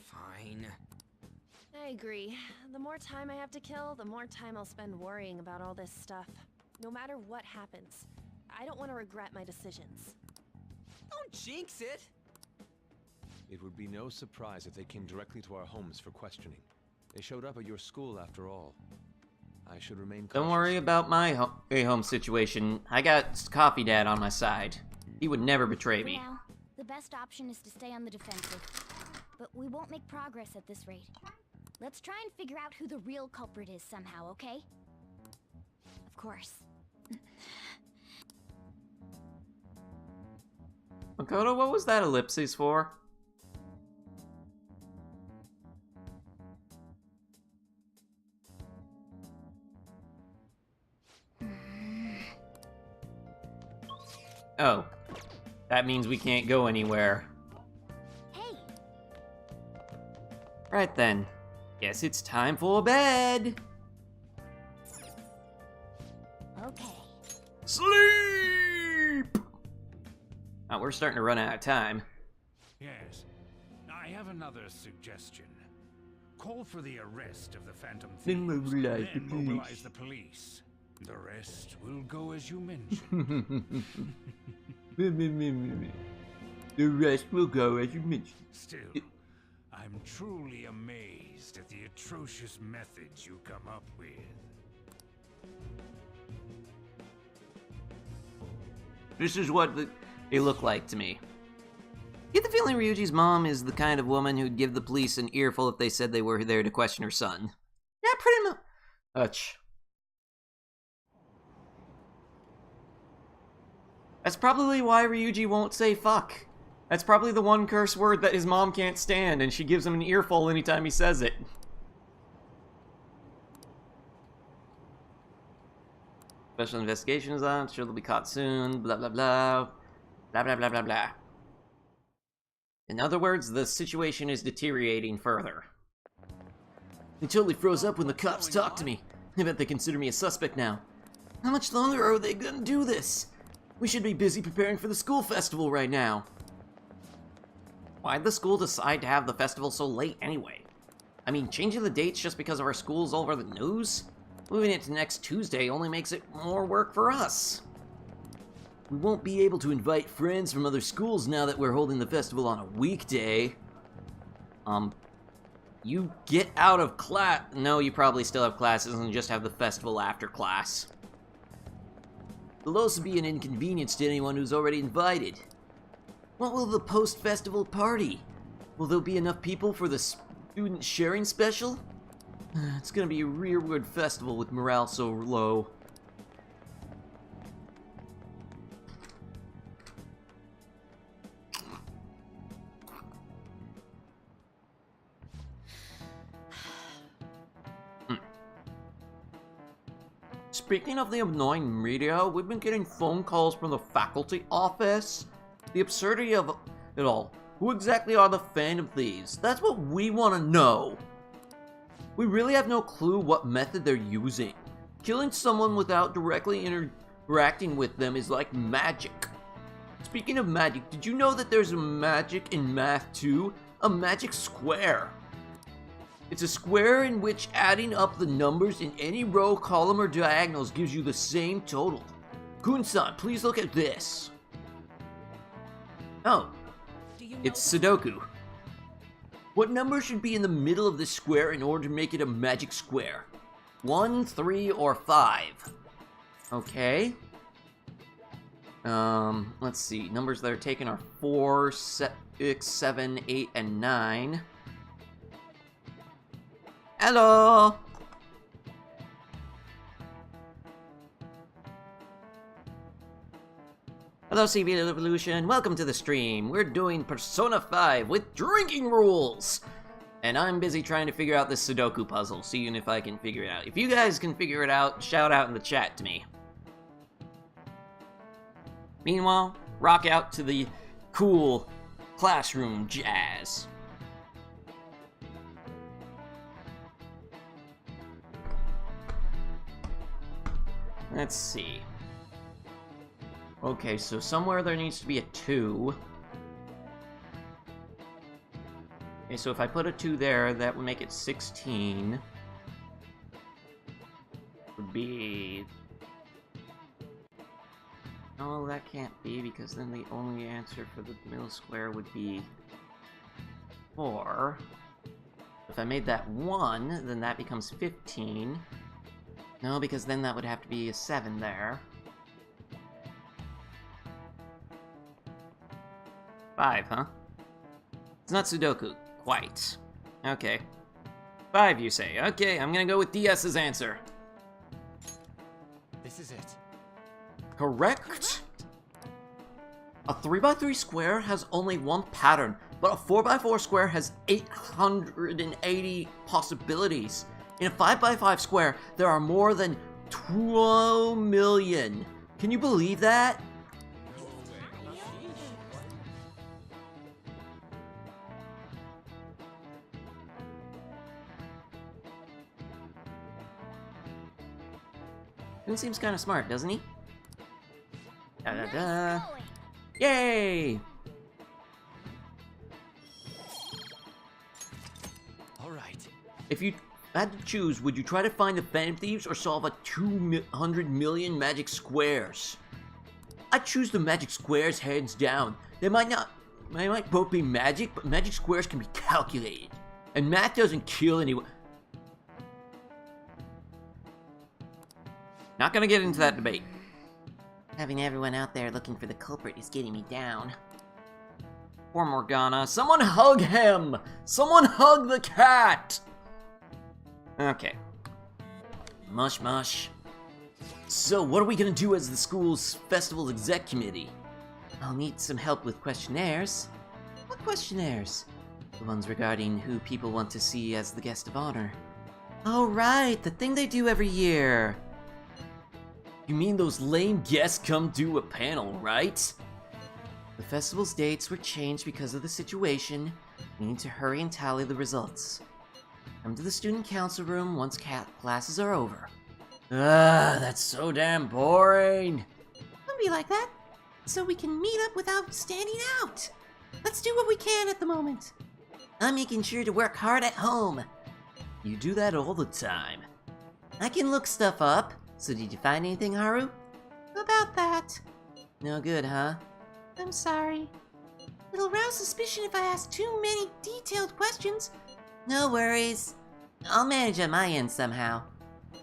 Fine. I agree. The more time I have to kill, the more time I'll spend worrying about all this stuff. No matter what happens, I don't want to regret my decisions. Don't jinx it! It would be no surprise if they came directly to our homes for questioning. They showed up at your school after all. I should remain cautious. Don't worry about my home situation. I got Coffee Dad on my side. He would never betray For me. now, the best option is to stay on the defensive. But we won't make progress at this rate. Let's try and figure out who the real culprit is somehow, okay? Of course. Makoto, what was that ellipses for? Oh. That means we can't go anywhere. Hey! Right then. Guess it's time for bed! Okay. Sleep! Oh, we're starting to run out of time. Yes. I have another suggestion. Call for the arrest of the Phantom Thieves, then mobilize the police. The rest will go as you mentioned. The rest will go as you mentioned. Still, I'm truly amazed at the atrocious methods you come up with. This is what they look like to me. Get the feeling Ryuji's mom is the kind of woman who'd give the police an earful if they said they were there to question her son. Yeah, pretty much. That's probably why Ryuji won't say fuck. That's probably the one curse word that his mom can't stand, and she gives him an earful anytime he says it. Special investigation is on, sure they'll be caught soon, blah blah blah. Blah blah blah blah blah. In other words, the situation is deteriorating further. They totally froze up when the cops talked to me. I bet they consider me a suspect now. How much longer are they gonna do this? We should be busy preparing for the school festival right now. Why'd the school decide to have the festival so late anyway? I mean, changing the dates just because of our school's all over the news? Moving it to next Tuesday only makes it more work for us. We won't be able to invite friends from other schools now that we're holding the festival on a weekday. You get out of class. No, you probably still have classes and just have the festival after class. It'll also be an inconvenience to anyone who's already invited. What will the post-festival party? Will there be enough people for the student sharing special? It's gonna be a rearward festival with morale so low. Speaking of the annoying media, we've been getting phone calls from the faculty office. The absurdity of it all. Who exactly are the Phantom Thieves? That's what we want to know. We really have no clue what method they're using. Killing someone without directly interacting with them is like magic. Speaking of magic, did you know that there's a magic in math too? A magic square. It's a square in which adding up the numbers in any row, column, or diagonals gives you the same total. Kun-san, please look at this. Oh, it's Sudoku. What number should be in the middle of this square in order to make it a magic square? 1, 3, or 5? Okay. Let's see. Numbers that are taken are 4, 6, 7, 8, and 9. Hello! Hello, CV Evolution. Welcome to the stream. We're doing Persona 5 with drinking rules! And I'm busy trying to figure out this Sudoku puzzle, seeing if I can figure it out. If you guys can figure it out, shout out in the chat to me. Meanwhile, rock out to the cool classroom jazz. Let's see. Okay, so somewhere there needs to be a 2. Okay, so if I put a 2 there, that would make it 16. Would be... No, that can't be, because then the only answer for the middle square would be 4. If I made that 1, then that becomes 15. No, because then that would have to be a 7 there. 5, huh? It's not Sudoku. Quite. Okay. 5, you say. Okay, I'm gonna go with DS's answer. This is it. Correct? A 3x3 square has only one pattern, but a 4x4 square has 880 possibilities. In a 5x5 square, there are more than 12 million. Can you believe that? He seems kind of smart, doesn't he? Da-da-da. Yay! Alright. If you had to choose, would you try to find the Phantom Thieves or solve a 200 million magic squares? I'd choose the magic squares hands down. They might both be magic, but magic squares can be calculated. And math doesn't kill anyone. Not gonna get into that debate. Having everyone out there looking for the culprit is getting me down. Poor Morgana. Someone hug him! Someone hug the cat! Okay. Mush mush. So, what are we gonna do as the school's festival exec committee? I'll need some help with questionnaires. What questionnaires? The ones regarding who people want to see as the guest of honor. Oh right, the thing they do every year. You mean those lame guests come do a panel, right? The festival's dates were changed because of the situation. We need to hurry and tally the results. Come to the student council room once classes are over. Ah, that's so damn boring. Don't be like that. So we can meet up without standing out. Let's do what we can at the moment. I'm making sure to work hard at home. You do that all the time. I can look stuff up. So did you find anything, Haru? About that. No good, huh? I'm sorry. It'll rouse suspicion if I ask too many detailed questions. No worries. I'll manage on my end somehow.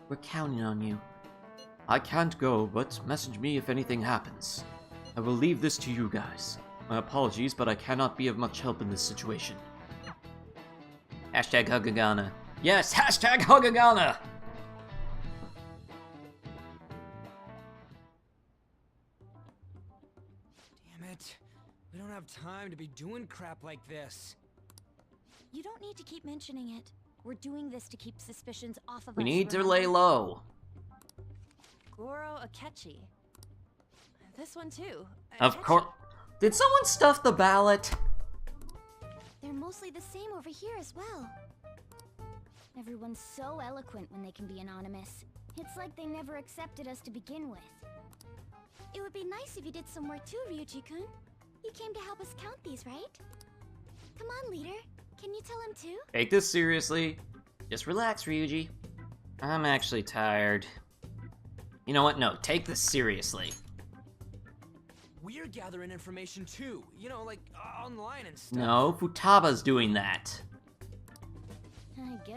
We're counting on you. I can't go, but message me if anything happens. I will leave this to you guys. My apologies, but I cannot be of much help in this situation. Hashtag Hugagana. Yes, hashtag Hugagana! We don't have time to be doing crap like this. You don't need to keep mentioning it. We're doing this to keep suspicions off of us. We need to lay low. Goro Akechi. This one too. Of course. Did someone stuff the ballot? They're mostly the same over here as well. Everyone's so eloquent when they can be anonymous. It's like they never accepted us to begin with. It would be nice if you did some work too, Ryuji-kun. You came to help us count these, right? Come on, leader. Can you tell him too? Take this seriously. Just relax, Ryuji. I'm actually tired. You know what? No, take this seriously. We're gathering information too. You know, like online and stuff. No, Futaba's doing that.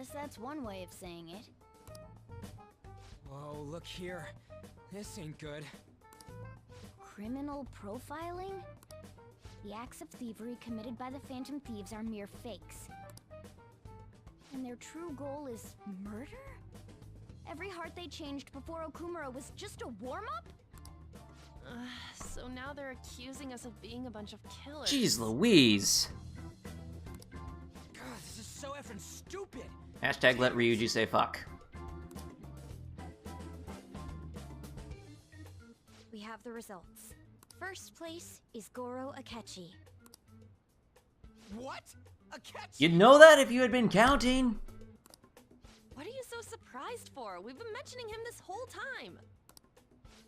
Guess that's one way of saying it. Whoa, look here. This ain't good. Criminal profiling? The acts of thievery committed by the Phantom Thieves are mere fakes. And their true goal is murder? Every heart they changed before Okumura was just a warm-up? So now they're accusing us of being a bunch of killers. Jeez Louise. God, this is so effing stupid. Hashtag let Ryuji say fuck. We have the results. First place is Goro Akechi. What? A catch? You'd know that if you had been counting. What are you so surprised for? We've been mentioning him this whole time.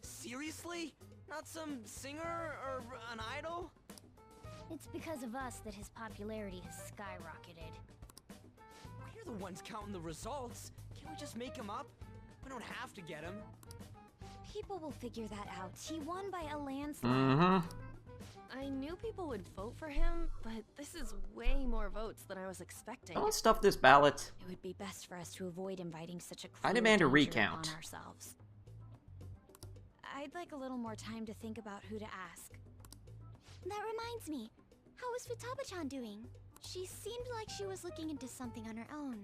Seriously? Not some singer or an idol? It's because of us that his popularity has skyrocketed. We're the ones counting the results. Can't we just make him up? We don't have to get him. People will figure that out. He won by a landslide. Mm-hmm. I knew people would vote for him, but this is way more votes than I was expecting. Don't stuff this ballot. It would be best for us to avoid inviting such a I cruel demand a danger recount. on ourselves. I'd like a little more time to think about who to ask. That reminds me. How is Futaba-chan doing? She seemed like she was looking into something on her own.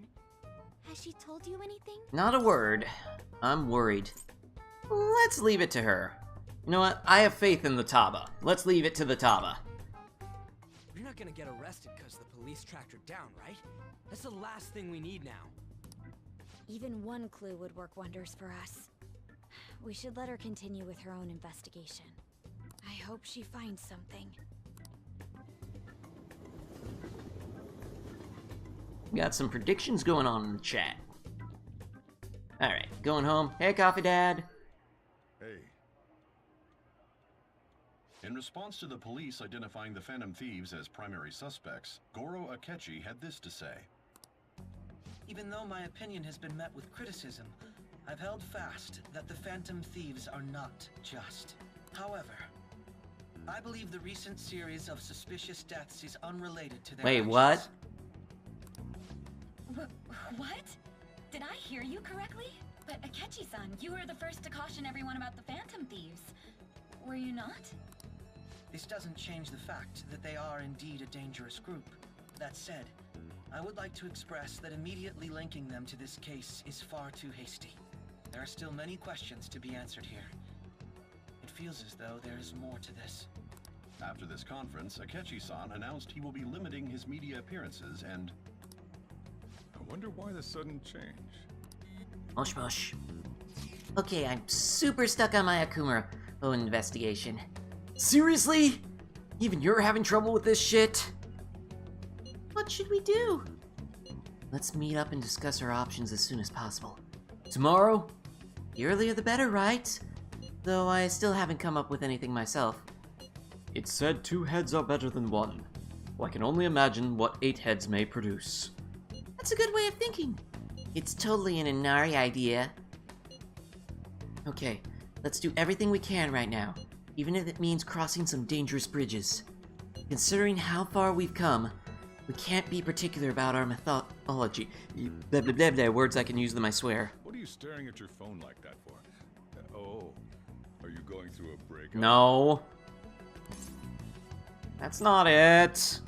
Has she told you anything? Not a word. I'm worried. Let's leave it to her. You know what? I have faith in the Taba. Let's leave it to the Taba. You're not gonna get arrested because the police tracked her down, right? That's the last thing we need now. Even one clue would work wonders for us. We should let her continue with her own investigation. I hope she finds something. Got some predictions going on in the chat. Alright, going home. Hey, Coffee Dad. Hey. In response to the police identifying the Phantom Thieves as primary suspects, Goro Akechi had this to say. Even though my opinion has been met with criticism, I've held fast that the Phantom Thieves are not just. However, I believe the recent series of suspicious deaths is unrelated to their Wait, actions. what? What? Did I hear you correctly? But Akechi-san, you were the first to caution everyone about the Phantom Thieves. Were you not? This doesn't change the fact that they are indeed a dangerous group. That said, I would like to express that immediately linking them to this case is far too hasty. There are still many questions to be answered here. It feels as though there is more to this. After this conference, Akechi-san announced he will be limiting his media appearances and... I wonder why the sudden change. Mosh mosh. Okay, I'm super stuck on my Okumura investigation. Seriously? Even you're having trouble with this shit? What should we do? Let's meet up and discuss our options as soon as possible. Tomorrow? The earlier the better, right? Though I still haven't come up with anything myself. It's said 2 heads are better than 1. Well, I can only imagine what 8 heads may produce. That's a good way of thinking. It's totally an Inari idea. Okay, let's do everything we can right now, even if it means crossing some dangerous bridges. Considering how far we've come, we can't be particular about our methodology. Blah blah blah blah, words I can use them, I swear. What are you staring at your phone like that for? Oh, are you going through a breakup? No. That's not it.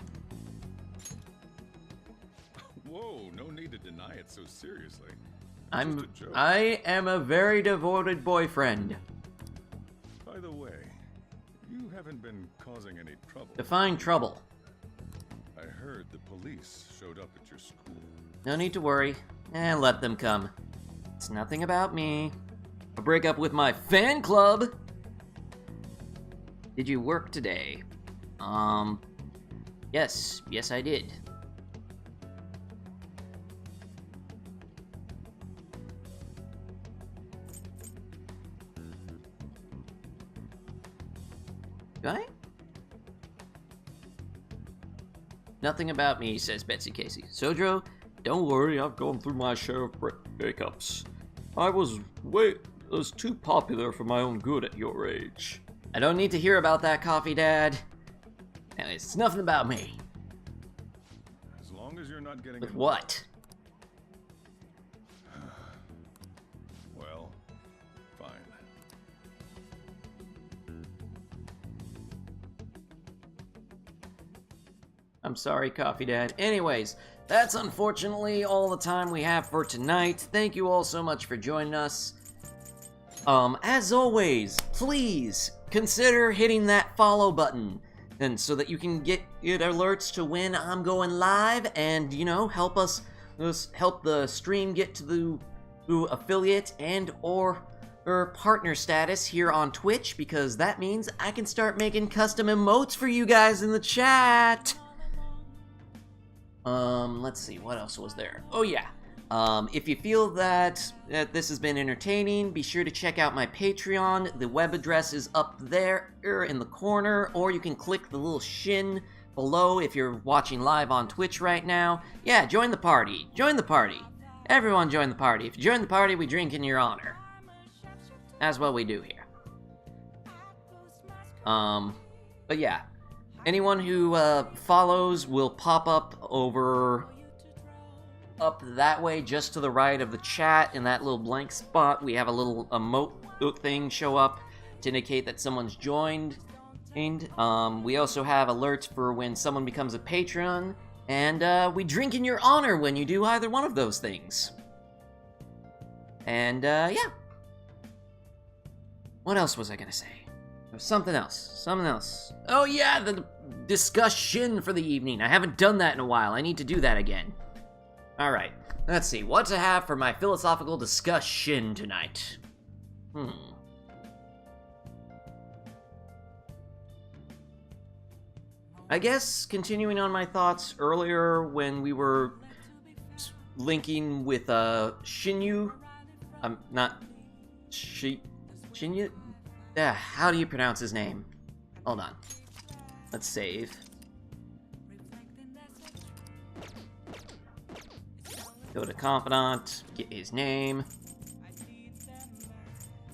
Whoa, no need to deny it so seriously. I am a very devoted boyfriend. By the way, you haven't been causing any trouble. Define trouble. I heard the police showed up at your school. No need to worry. Let them come. It's nothing about me. A breakup with my fan club. Did you work today? Yes I did. Do I? Nothing about me, says Betsy Casey. Sojro, Don't worry, I've gone through my share of breakups. I was too popular for my own good at your age. I don't need to hear about that, Coffee Dad. It's nothing about me. As long as you're not getting With what? sorry, Coffee Dad. Anyways, that's unfortunately all the time we have for tonight. Thank you all so much for joining us. As always, please consider hitting that follow button, and so that you can get alerts to when I'm going live, and help the stream get to affiliate and or partner status here on Twitch, because that means I can start making custom emotes for you guys in the chat. Let's see, what else was there? Oh yeah. If you feel that this has been entertaining, be sure to check out my Patreon. The web address is up there in the corner, or you can click the little shin below if you're watching live on Twitch right now. Yeah, join the party. Join the party. Everyone join the party. If you join the party, we drink in your honor. That's what we do here. But yeah. Anyone who follows will pop up up that way, just to the right of the chat. In that little blank spot, we have a little emote thing show up to indicate that someone's joined. We also have alerts for when someone becomes a patron, and we drink in your honor when you do either one of those things. And yeah. What else was I gonna say? There was something else. Oh yeah, the discussion for the evening. I haven't done that in a while. I need to do that again. Alright, let's see. What to have for my philosophical discussion tonight? I guess, continuing on my thoughts earlier when we were linking with Shinyu. Shinyu? How do you pronounce his name? Hold on. Let's save. Go to Confidant, get his name.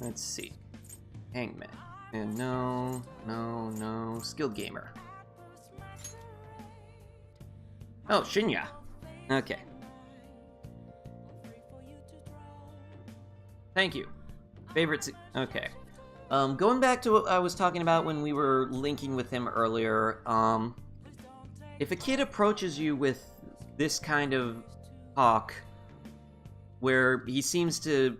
Let's see. Hangman. And no. Skilled Gamer. Oh, Shinya. Okay. Thank you. Okay. Going back to what I was talking about when we were linking with him earlier, if a kid approaches you with this kind of talk, where he seems to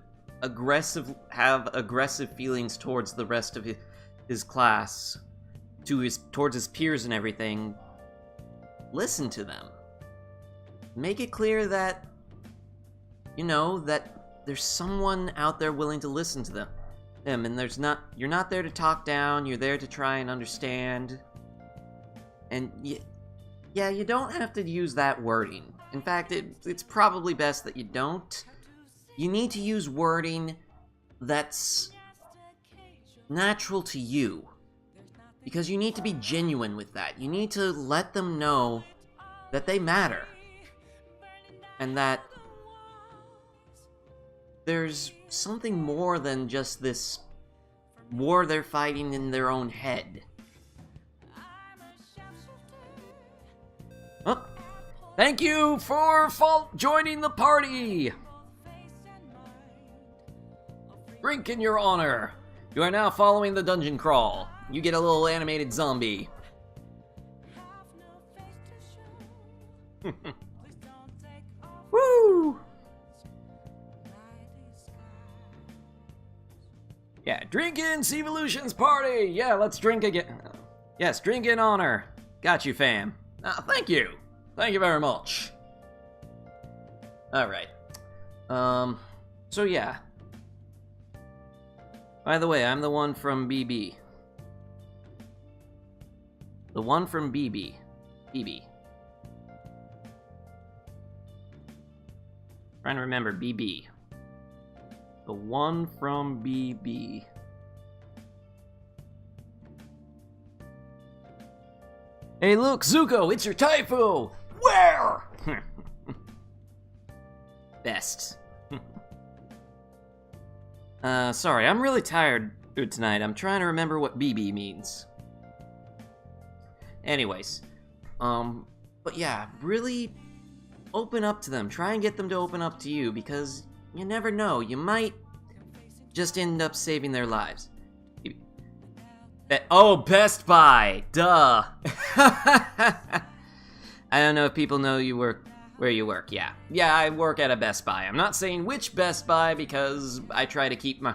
have aggressive feelings towards the rest of his class, towards his peers and everything, listen to them. Make it clear that, that there's someone out there willing to listen to them, and you're not there to talk down, you're there to try and understand. And yeah, you don't have to use that wording. In fact, it's probably best that you don't. You need to use wording that's natural to you, because you need to be genuine with that. You need to let them know that they matter, and that there's something more than just this war they're fighting in their own head. Oh, thank you for joining the party! Drink in your honor. You are now following the dungeon crawl. You get a little animated zombie. Woo! Yeah, drink in Evolution's party! Yeah, let's drink again. Yes, drink in honor. Got you, fam. Thank you. Thank you very much. Alright. So yeah. By the way, I'm the one from BB. The one from BB. BB. Trying to remember BB. The one from BB. Hey look, Zuko, it's your Taifu! Where? Best. Sorry, I'm really tired tonight. I'm trying to remember what BB means. Anyways, but yeah, really open up to them. Try and get them to open up to you, because you never know. You might just end up saving their lives. Oh, Best Buy! Duh! I don't know if people know you work where you work. Yeah. Yeah, I work at a Best Buy. I'm not saying which Best Buy because I try to keep my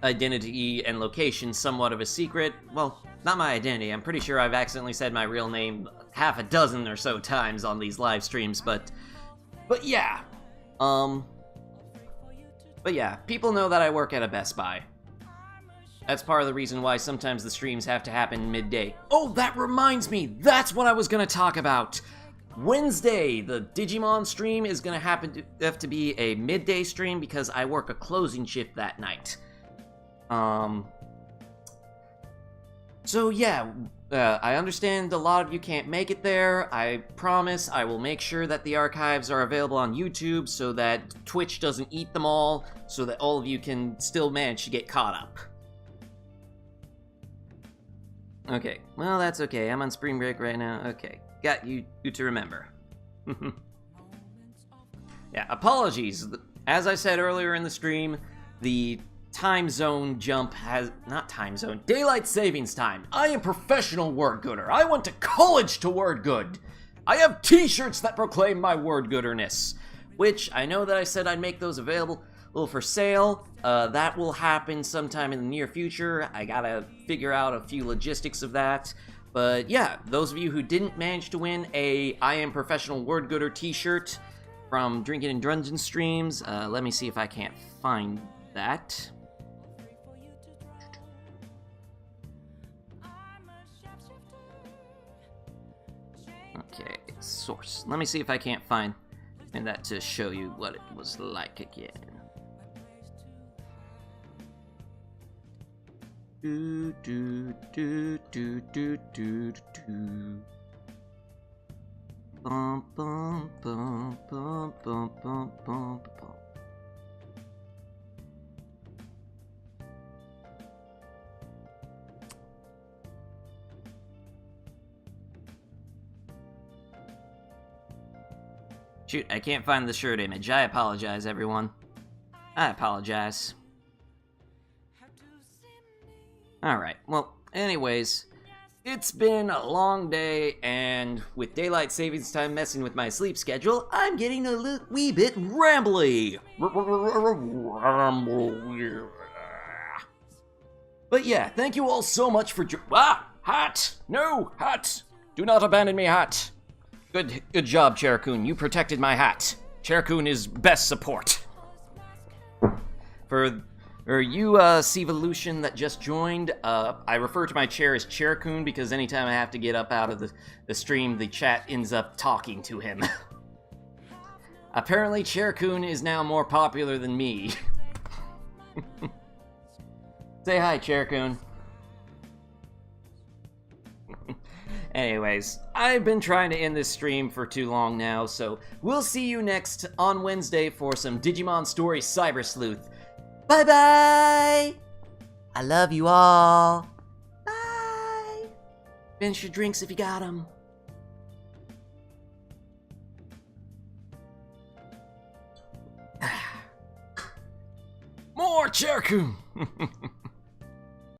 identity and location somewhat of a secret. Well, not my identity. I'm pretty sure I've accidentally said my real name half a dozen or so times on these live streams, but yeah. But yeah, people know that I work at a Best Buy. That's part of the reason why sometimes the streams have to happen midday. Oh, that reminds me! That's what I was gonna talk about! Wednesday, the Digimon stream is gonna have to be a midday stream because I work a closing shift that night. So yeah, I understand a lot of you can't make it there. I promise I will make sure that the archives are available on YouTube so that Twitch doesn't eat them all, so that all of you can still manage to get caught up. Okay, well that's okay, I'm on spring break right now. Okay, got you to remember. Yeah, apologies. As I said earlier in the stream, the time zone jump has... not time zone, daylight savings time. I am professional word gooder. I went to college to word good. I have t-shirts that proclaim my word gooderness, which I know that I said I'd make those available for sale. That will happen sometime in the near future. I gotta figure out a few logistics of that. But yeah, those of you who didn't manage to win a I Am Professional Word Gooder t-shirt from Drinking and Dungeon streams, let me see if I can't find that. Okay, source. Let me see if I can't find that to show you what it was like again. Do do do do do do do. Bum bum bum bum bum bum bum bum. Shoot, I can't find the shirt image. I apologize, everyone. I apologize. Alright, well, anyways, it's been a long day, and with daylight savings time messing with my sleep schedule, I'm getting a wee bit rambly. But yeah, thank you all so much for Hat! No, Hat! Do not abandon me, Hat! Good job, Chair-kun. You protected my hat. Chair-kun is best support. For you, Sevolution that just joined, I refer to my chair as Chair-kun because anytime I have to get up out of the stream, the chat ends up talking to him. Apparently, Chair-kun is now more popular than me. Say hi, Chair-kun. Anyways, I've been trying to end this stream for too long now, so we'll see you next on Wednesday for some Digimon Story Cyber Sleuth. Bye-bye! I love you all. Bye! Finish your drinks if you got them. More Chair-kun!